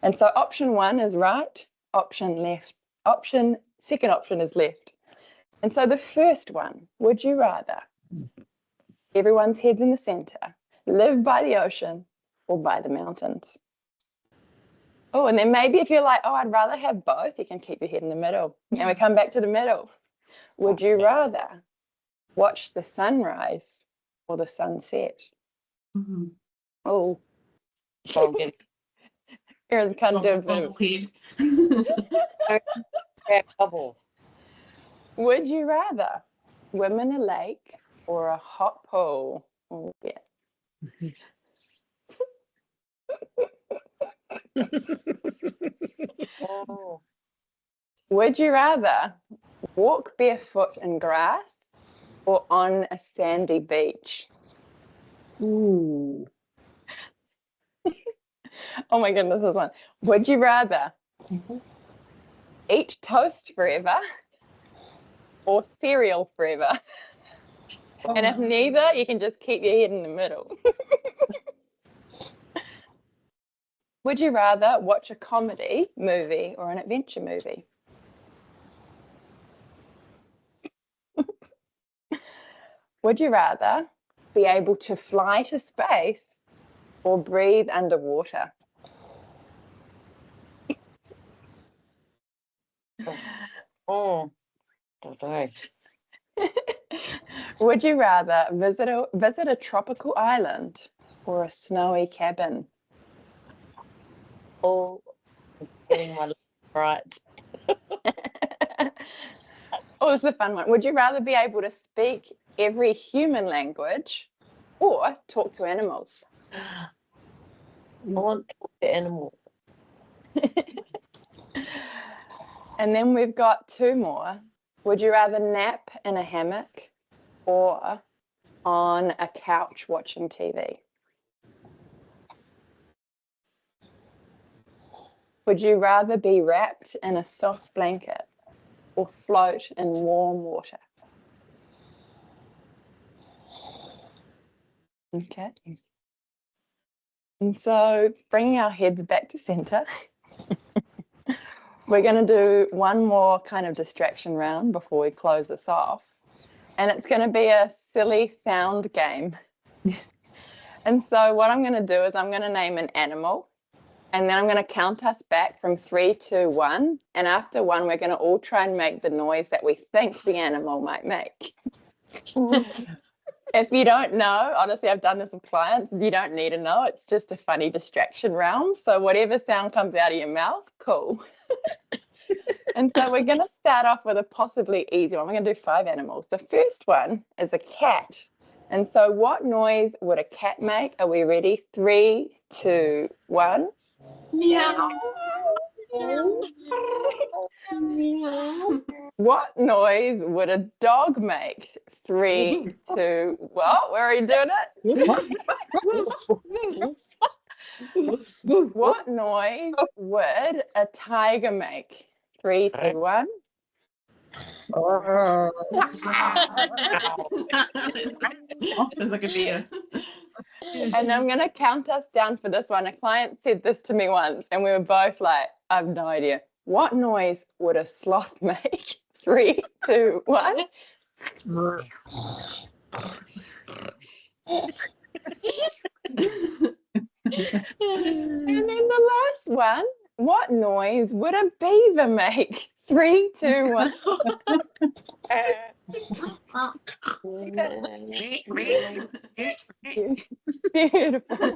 And so option 1 is right, option left, second option is left. And so the first one, would you rather, everyone's head's in the center, live by the ocean or by the mountains? Oh, and then maybe if you're like, oh, I'd rather have both, you can keep your head in the middle. And we come back to the middle. Would you rather watch the sunrise or the sunset? Mm-hmm. Oh, you're kind of doing bubble. Would you rather swim in a lake or a hot pool? Oh, yeah. Oh. Would you rather walk barefoot in grass or on a sandy beach? Ooh. Oh my goodness, this one. Would you rather eat toast forever or cereal forever? And if neither, you can just keep your head in the middle. Would you rather watch a comedy movie or an adventure movie? Would you rather be able to fly to space or breathe underwater? Oh, don't know. Would you rather visit a tropical island or a snowy cabin? Oh, getting my right. Oh, this is a fun one. Would you rather be able to speak every human language or talk to animals? I want to talk to animals. And then we've got 2 more. Would you rather nap in a hammock or on a couch watching TV? Would you rather be wrapped in a soft blanket or float in warm water? Okay. And so bringing our heads back to center, we're going to do one more kind of distraction round before we close this off. and it's going to be a silly sound game. And so what I'm going to do is I'm going to name an animal, and then I'm going to count us back from 3, 2, 1. And after 1, we're going to all try and make the noise that we think the animal might make. If you don't know, honestly, I've done this with clients, you don't need to know. It's just a funny distraction realm. So whatever sound comes out of your mouth, cool. And so we're going to start off with a possibly easy one. We're going to do 5 animals. The first one is a cat. And so what noise would a cat make? Are we ready? 3, 2, 1. Meow. What noise would a dog make? 3, 2, what? Where are you doing it? What noise would a tiger make? 3, 2, 1. Sounds like a beer. And I'm going to count us down for this one. A client said this to me once, and we were both like, I have no idea. What noise would a sloth make? 3, 2, 1. And then the last one, what noise would a beaver make? 3, 2, 1. Beautiful.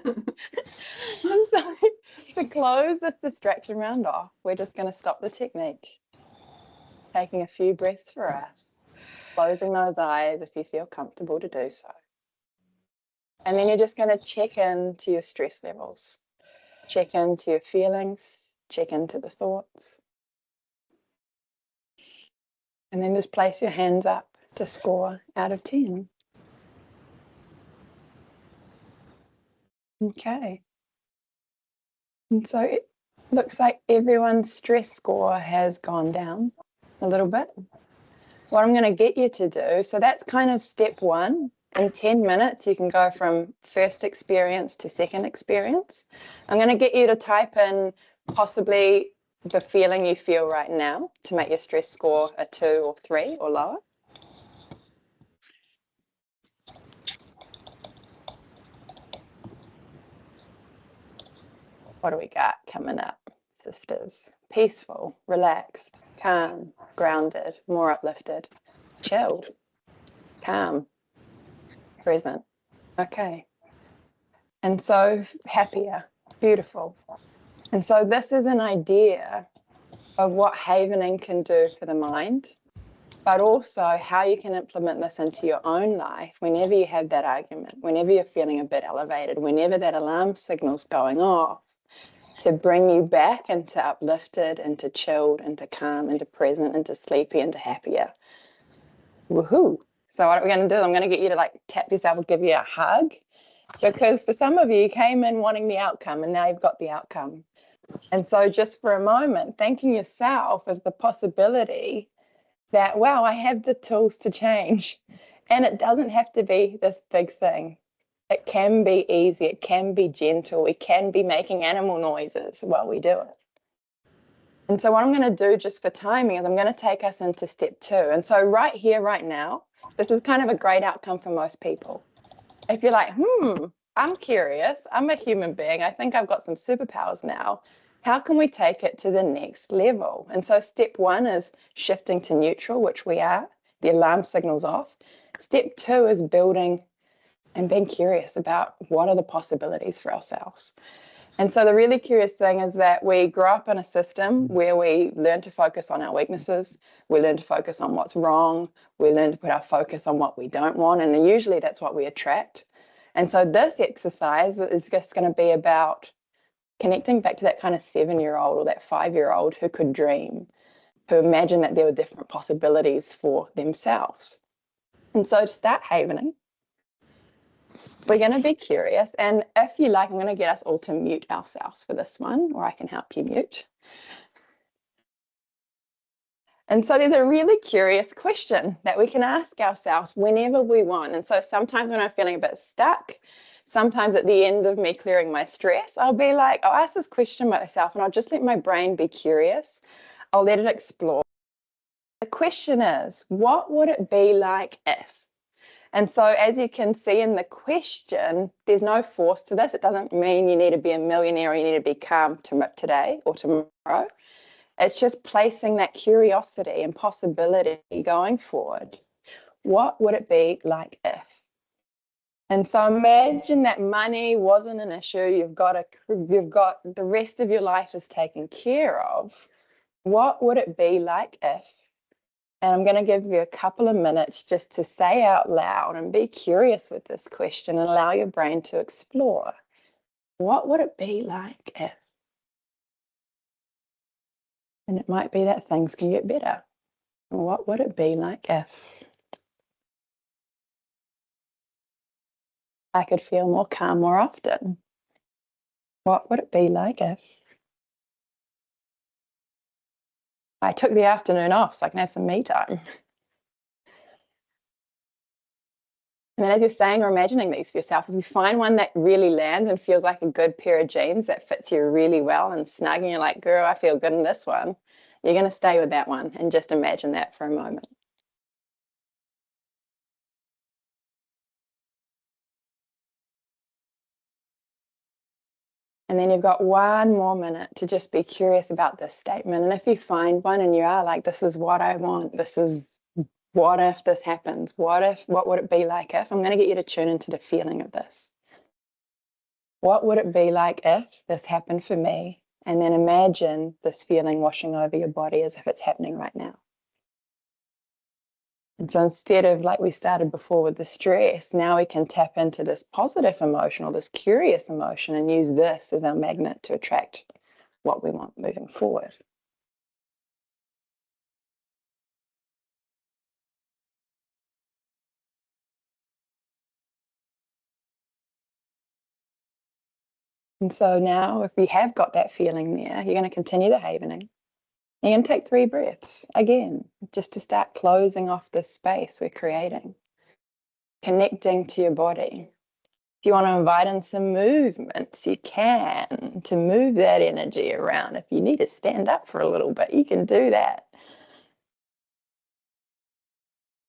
And so to close this distraction round off, we're just going to stop the technique, taking a few breaths for us, closing those eyes if you feel comfortable to do so. And then you're just going to check into your stress levels, check into your feelings, check into the thoughts. And then just place your hands up to score out of 10. Okay. And so it looks like everyone's stress score has gone down a little bit. What I'm going to get you to do, so that's kind of step 1. In 10 minutes, you can go from first experience to second experience. I'm going to get you to type in possibly the feeling you feel right now to make your stress score a 2 or 3 or lower. What do we got coming up, sisters? Peaceful, relaxed, calm, grounded, more uplifted, chilled, calm, present. Okay. And so happier, beautiful. And so this is an idea of what havening can do for the mind, but also how you can implement this into your own life whenever you have that argument, whenever you're feeling a bit elevated, whenever that alarm signal's going off, to bring you back into uplifted, into chilled, into calm, into present, into sleepy, into happier. Woohoo. So what we're going to do, I'm going to get you to like tap yourself or give you a hug, because for some of you came in wanting the outcome and now you've got the outcome. And so just for a moment, thanking yourself as the possibility that, wow, I have the tools to change. And it doesn't have to be this big thing. It can be easy. It can be gentle. We can be making animal noises while we do it. And so what I'm going to do just for timing is I'm going to take us into step 2. And so right here, right now, this is kind of a great outcome for most people. If you're like, I'm curious, I'm a human being, I think I've got some superpowers now. How can we take it to the next level? And so step 1 is shifting to neutral, which we are. The alarm signal's off. Step 2 is building and being curious about what are the possibilities for ourselves. And so the really curious thing is that we grow up in a system where we learn to focus on our weaknesses, we learn to focus on what's wrong, we learn to put our focus on what we don't want, and usually that's what we attract. And so this exercise is just going to be about connecting back to that kind of 7-year-old or that 5-year-old who could dream, who imagined that there were different possibilities for themselves. And so to start havening, we're going to be curious, and if you like, I'm going to get us all to mute ourselves for this one, or I can help you mute. And so there's a really curious question that we can ask ourselves whenever we want. And so sometimes when I'm feeling a bit stuck, sometimes at the end of me clearing my stress, I'll be like, I'll ask this question myself and I'll just let my brain be curious. I'll let it explore. The question is, what would it be like if? And so as you can see in the question, there's no force to this. It doesn't mean you need to be a millionaire or you need to be calm today or tomorrow. It's just placing that curiosity and possibility going forward. What would it be like if? And so imagine that money wasn't an issue. You've got the rest of your life is taken care of. What would it be like if? And I'm going to give you a couple of minutes just to say out loud and be curious with this question and allow your brain to explore. What would it be like if? And it might be that things can get better. What would it be like if I could feel more calm more often? What would it be like if I took the afternoon off so I can have some me time? And then as you're saying or imagining these for yourself, if you find one that really lands and feels like a good pair of jeans that fits you really well and snug and you're like, girl, I feel good in this one, you're going to stay with that one and just imagine that for a moment. And then you've got one more minute to just be curious about this statement. And if you find one and you are like, this is what I want, this is what if this happens? What would it be like if? I'm going to get you to tune into the feeling of this. What would it be like if this happened for me? And then imagine this feeling washing over your body as if it's happening right now. And so instead of like we started before with the stress, now we can tap into this positive emotion or this curious emotion and use this as our magnet to attract what we want moving forward. And so now if you have got that feeling there, you're going to continue the havening. You're going to take 3 breaths again, just to start closing off this space we're creating, connecting to your body. If you want to invite in some movements, you can, to move that energy around. If you need to stand up for a little bit, you can do that.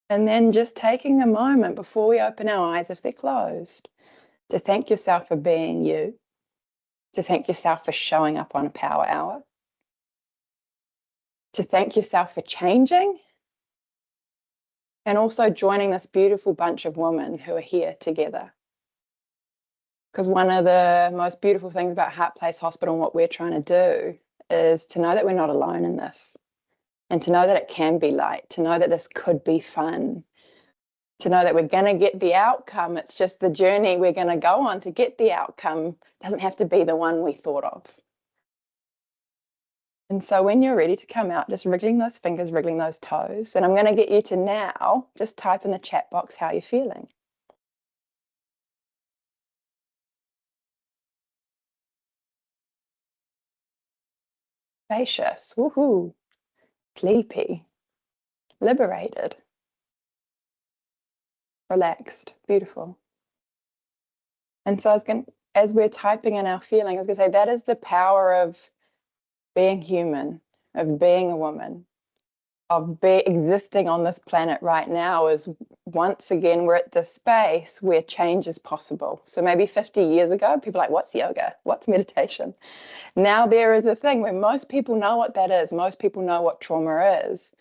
And then just taking a moment before we open our eyes, if they're closed, to thank yourself for being you, to thank yourself for showing up on a power hour, to thank yourself for changing, and also joining this beautiful bunch of women who are here together. Because one of the most beautiful things about Heart Place Hospital and what we're trying to do is to know that we're not alone in this, and to know that it can be light, to know that this could be fun, to know that we're going to get the outcome. It's just the journey we're going to go on to get the outcome doesn't have to be the one we thought of. And so when you're ready to come out, just wriggling those fingers, wriggling those toes. And I'm going to get you to now just type in the chat box how you're feeling. Spacious, woohoo, sleepy, liberated, relaxed, beautiful. And so as we're typing in our feeling, I was going to say that is the power of being human, of being a woman, of existing on this planet right now. Is once again we're at this space where change is possible. So maybe 50 years ago, people were like, what's yoga? What's meditation? Now there is a thing where most people know what that is. Most people know what trauma is.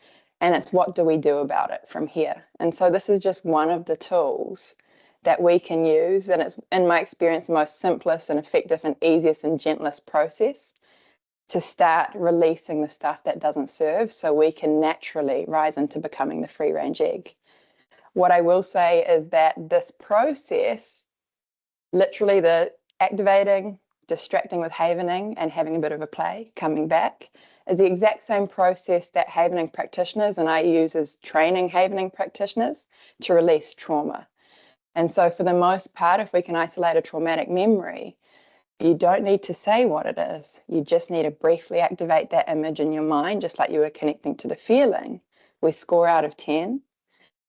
And it's what do we do about it from here? And so this is just one of the tools that we can use. And it's, in my experience, the most simplest and effective and easiest and gentlest process to start releasing the stuff that doesn't serve so we can naturally rise into becoming the free range egg. What I will say is that this process, literally the activating, distracting with havening and having a bit of a play, coming back, is the exact same process that havening practitioners and I use as training havening practitioners to release trauma. And so for the most part, if we can isolate a traumatic memory, you don't need to say what it is. You just need to briefly activate that image in your mind, just like you were connecting to the feeling. We score out of 10.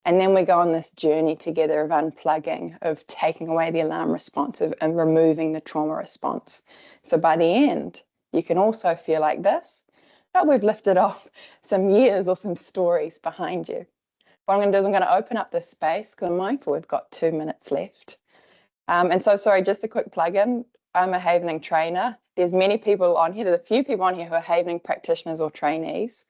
And then we go on this journey together of unplugging, of taking away the alarm response, and removing the trauma response. So by the end, you can also feel like this. but we've lifted off some years or some stories behind you. What I'm going to do is I'm going to open up this space because I'm mindful we've got 2 minutes left. And so, sorry, just a quick plug-in. I'm a Havening trainer. There's many people on here. There's a few people on here who are Havening practitioners or trainees.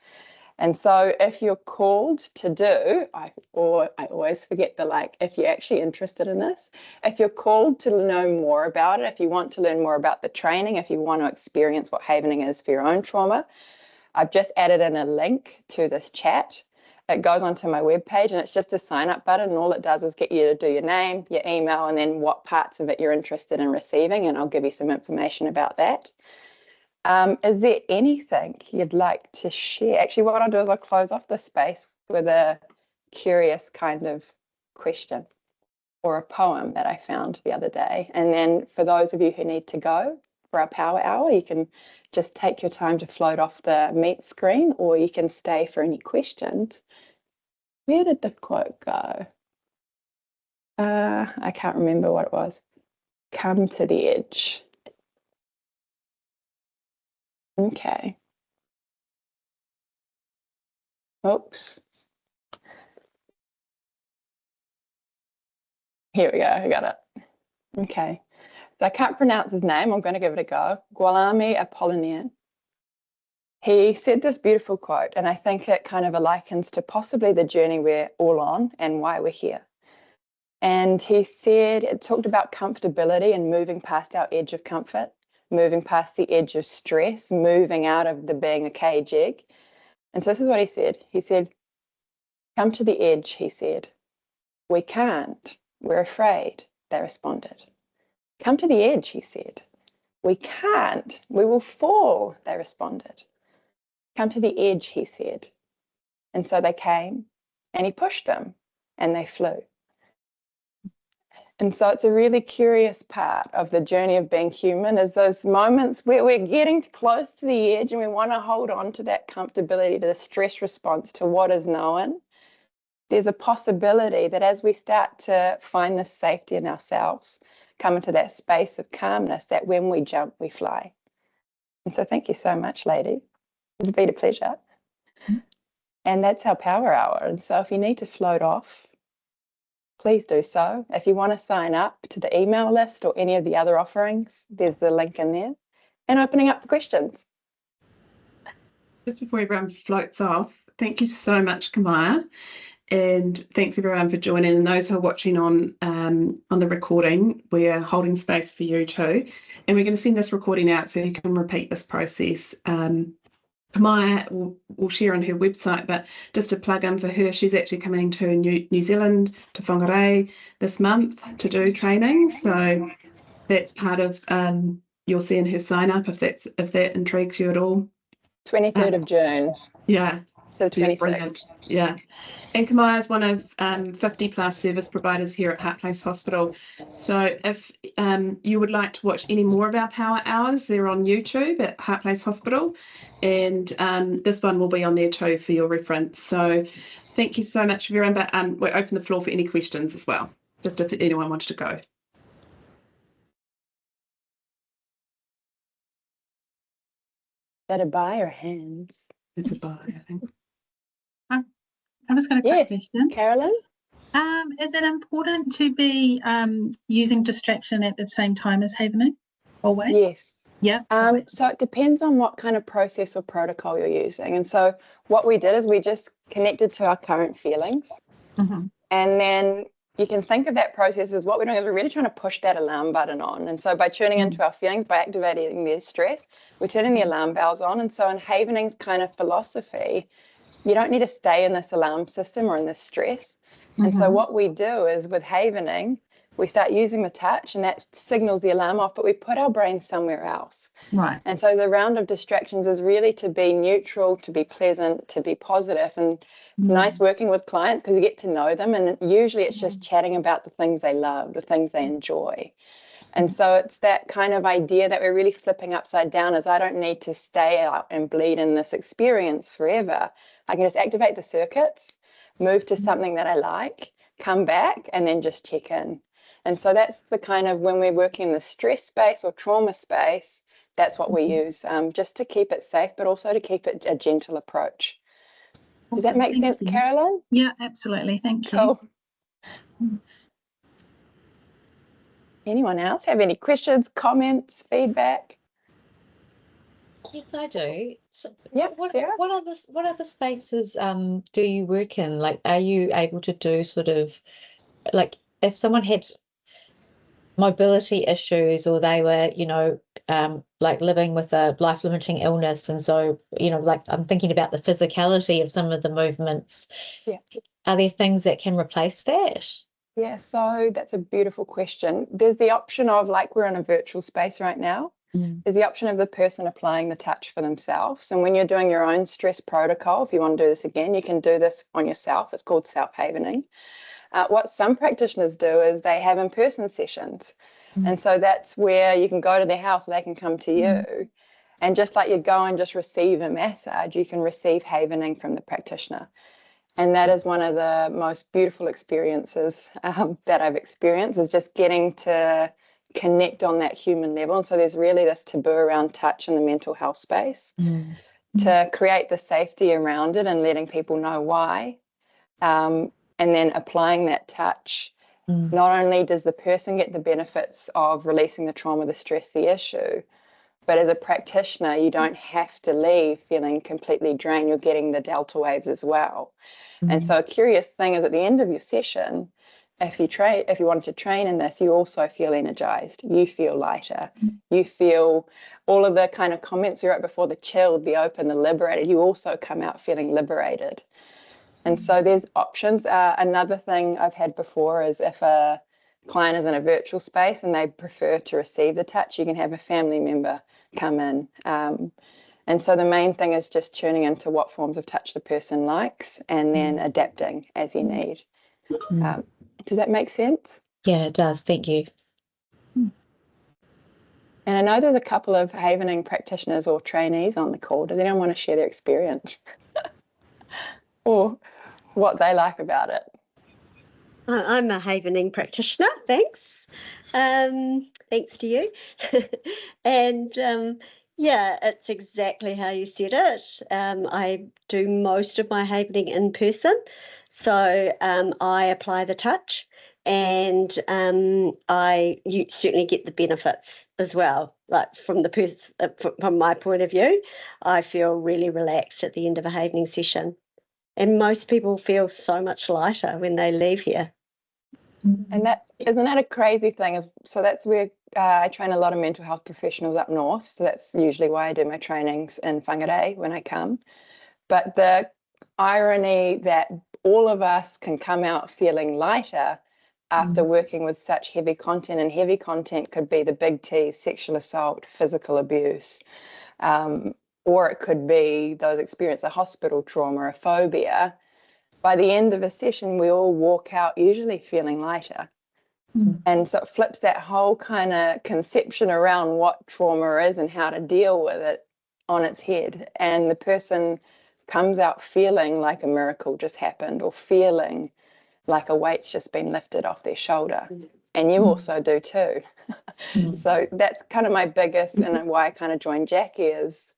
And so if you're called to do, I always forget the if you're actually interested in this, if you're called to know more about it, if you want to learn more about the training, if you want to experience what Havening is for your own trauma, I've just added in a link to this chat. It goes onto my webpage and it's just a sign up button, and all it does is get you to do your name, your email, and then what parts of it you're interested in receiving, and I'll give you some information about that. Is there anything you'd like to share? Actually, what I'll do is I'll close off the space with a curious kind of question or a poem that I found the other day. And then for those of you who need to go for our power hour, you can just take your time to float off the meet screen, or you can stay for any questions. Where did the quote go? I can't remember what it was. Come to the edge. Okay. Oops. Here we go, I got it. Okay. So I can't pronounce his name, I'm going to give it a go. Whangarei Apollinaire. He said this beautiful quote, and I think it kind of likens to possibly the journey we're all on and why we're here. And he said, it talked about comfortability and moving past our edge of comfort, moving past the edge of stress, moving out of the being a cage egg. And so this is what he said. He said, come to the edge, he said. We can't. We're afraid, they responded. Come to the edge, he said. We can't. We will fall, they responded. Come to the edge, he said. And so they came, and he pushed them, and they flew. And so it's a really curious part of the journey of being human, is those moments where we're getting close to the edge and we want to hold on to that comfortability, to the stress response, to what is known. There's a possibility that as we start to find this safety in ourselves, come into that space of calmness, that when we jump, we fly. And so thank you so much, lady. It's been a pleasure. And that's our power hour. And so if you need to float off, please do so. If you want to sign up to the email list or any of the other offerings, there's the link in there. And opening up for questions. Just before everyone floats off, thank you so much, Kamāia. And thanks everyone for joining. And those who are watching on the recording, we're holding space for you too. And we're going to send this recording out so you can repeat this process. Kamāia will share on her website, but just to plug in for her, she's actually coming to New Zealand, to Whangarei this month to do training. So that's part of, you'll see in her sign up if that intrigues you at all. 23rd of June. Yeah. So 26th. Brilliant. Yeah. And Kamāia is one of 50 plus service providers here at Heart Place Hospital. So if you would like to watch any more of our power hours, they're on YouTube at Heart Place Hospital, and this one will be on there too for your reference. So thank you so much everyone, but we'll open the floor for any questions as well, just if anyone wanted to go. Is that a buy or hands? It's a buy, I think. I've just got a quick question. Carolyn? Is it important to be using distraction at the same time as havening? Always? Yes. Yeah. So it depends on what kind of process or protocol you're using. And so what we did is we just connected to our current feelings. Mm-hmm. And then you can think of that process as what we're doing is we're really trying to push that alarm button on. And so by tuning into our feelings, by activating their stress, we're turning the alarm bells on. And so in havening's kind of philosophy, you don't need to stay in this alarm system or in this stress. And so what we do is with havening, we start using the touch and that signals the alarm off, but we put our brain somewhere else. Right. And so the round of distractions is really to be neutral, to be pleasant, to be positive. And it's nice working with clients because you get to know them. And usually it's just chatting about the things they love, the things they enjoy. And so it's that kind of idea that we're really flipping upside down, is I don't need to stay out and bleed in this experience forever. I can just activate the circuits, move to something that I like, come back, and then just check in. And so that's the kind of, when we're working in the stress space or trauma space, that's what we use, just to keep it safe, but also to keep it a gentle approach. Does that make sense, Caroline? Yeah, absolutely. Thank you. Cool. Anyone else have any questions, comments, feedback? Yes, I do. So Yeah, what Sarah? what other spaces do you work in? Like, are you able to do sort of like if someone had mobility issues or they were, like living with a life-limiting illness, and so, like I'm thinking about the physicality of some of the movements. Yeah. Are there things that can replace that? Yeah, so that's a beautiful question. There's the option of, like, we're in a virtual space right now. There's the option of the person applying the touch for themselves. And when you're doing your own stress protocol, if you want to do this again, you can do this on yourself. It's called self-havening. What some practitioners do is they have in-person sessions. And so that's where you can go to their house, or they can come to you. And just like you go and just receive a massage, you can receive havening from the practitioner. And that is one of the most beautiful experiences that I've experienced, is just getting to connect on that human level. And so there's really this taboo around touch in the mental health space, to create the safety around it and letting people know why. And then applying that touch, not only does the person get the benefits of releasing the trauma, the stress, the issue, but as a practitioner, you don't have to leave feeling completely drained. You're getting the delta waves as well. And so a curious thing is, at the end of your session, if you wanted to train in this, you also feel energized. You feel lighter. You feel all of the kind of comments you wrote before, the chilled, the open, the liberated. You also come out feeling liberated. And so there's options. Another thing I've had before is, if a client is in a virtual space and they prefer to receive the touch, you can have a family member come in. And so the main thing is just tuning into what forms of touch the person likes, and then adapting as you need. Does that make sense? Yeah, it does. Thank you. And I know there's a couple of havening practitioners or trainees on the call. Does anyone want to share their experience or what they like about it? I'm a havening practitioner, thanks. Thanks to you. And yeah, it's exactly how you said it. I do most of my havening in person. So I apply the touch, and you certainly get the benefits as well. Like from my point of view, I feel really relaxed at the end of a havening session. And most people feel so much lighter when they leave here. And isn't that a crazy thing? So that's where I train a lot of mental health professionals up north. So that's usually why I do my trainings in Whangarei when I come. But the irony that all of us can come out feeling lighter after working with such heavy content, and heavy content could be the big T: sexual assault, physical abuse, or it could be those experience a hospital trauma, a phobia. By the end of a session, we all walk out usually feeling lighter. And so it flips that whole kind of conception around what trauma is and how to deal with it on its head. And the person comes out feeling like a miracle just happened, or feeling like a weight's just been lifted off their shoulder. And you also do too. So that's kind of my biggest, and why I kind of joined Jackie, is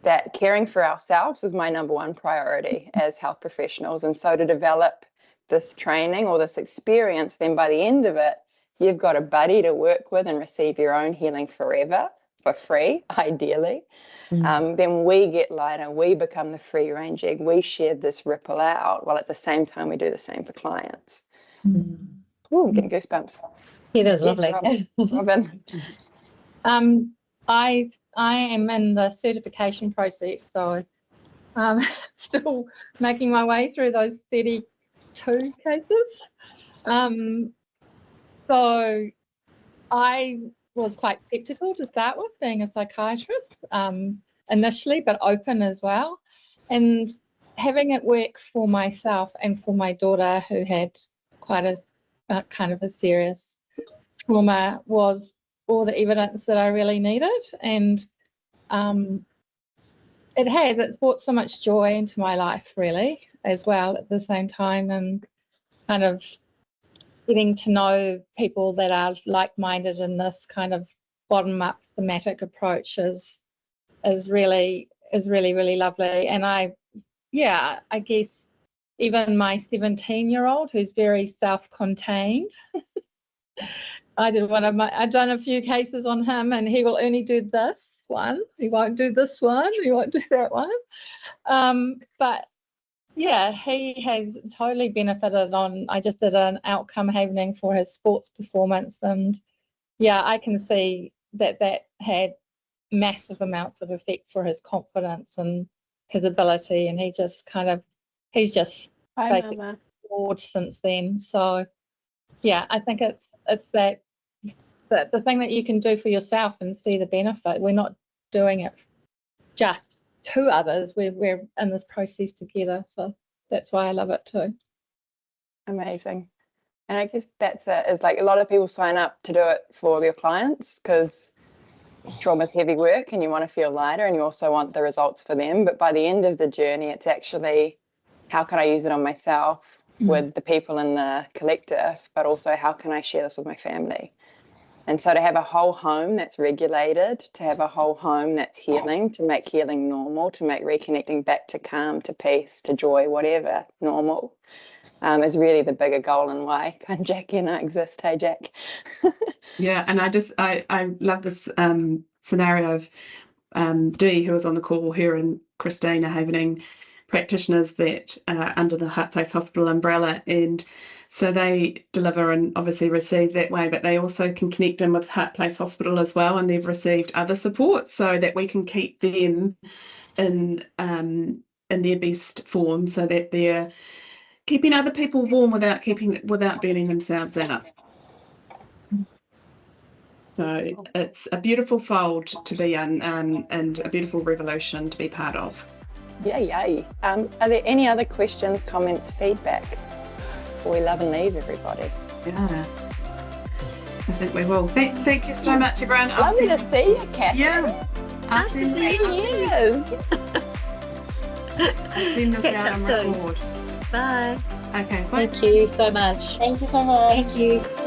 that caring for ourselves is my number one priority as health professionals. And so to develop this training or this experience, then by the end of it, you've got a buddy to work with and receive your own healing forever for free, ideally. Then we get lighter, we become the free range egg, we share this ripple out, while at the same time we do the same for clients. Oh, I'm getting goosebumps. Yeah, that was Yes, lovely. Robin. I am in the certification process, so still making my way through those 32 cases. So I was quite skeptical to start with, being a psychiatrist initially, but open as well. And having it work for myself and for my daughter, who had quite a kind of a serious trauma, was all the evidence that I really needed. And it's brought so much joy into my life, really, as well, at the same time, and kind of getting to know people that are like-minded in this kind of bottom-up thematic approach is really lovely. And I guess even my 17-year-old, who's very self-contained, I've done a few cases on him, and he will only do this one. He won't do this one. He won't do that one. But yeah, he has totally benefited on. I just did an outcome havening for his sports performance, and yeah, I can see that had massive amounts of effect for his confidence and his ability, and he's just basically soared since then. So yeah, I think it's that the thing that you can do for yourself and see the benefit. We're not doing it just to others. We're in this process together. So that's why I love it too. Amazing. And I guess that's it. Is like a lot of people sign up to do it for their clients because trauma is heavy work and you want to feel lighter and you also want the results for them. But by the end of the journey, it's actually how can I use it on myself with the people in the collective, but also how can I share this with my family? And so to have a whole home that's regulated, to have a whole home that's healing, to make healing normal, to make reconnecting back to calm, to peace, to joy, whatever, normal, is really the bigger goal and why Jackie and I exist. Hey, Jack. Yeah, and I love this scenario of Dee, who was on the call, her and Christine are havening practitioners that are under the Heart Place Hospital umbrella, and so they deliver and obviously receive that way, but they also can connect in with Heart Place Hospital as well, and they've received other support so that we can keep them in their best form, so that they're keeping other people warm without burning themselves out. So it's a beautiful fold to be in, and a beautiful revolution to be part of. Yay. Are there any other questions, comments, feedbacks before we love and leave everybody? Yeah, I think we will. Thank you so much, everyone. Lovely to see you, Catherine. Yeah. After 10 years. I'll send this out on record. Bye. Okay, bye. Thank you so much. Thank you so much. Thank you.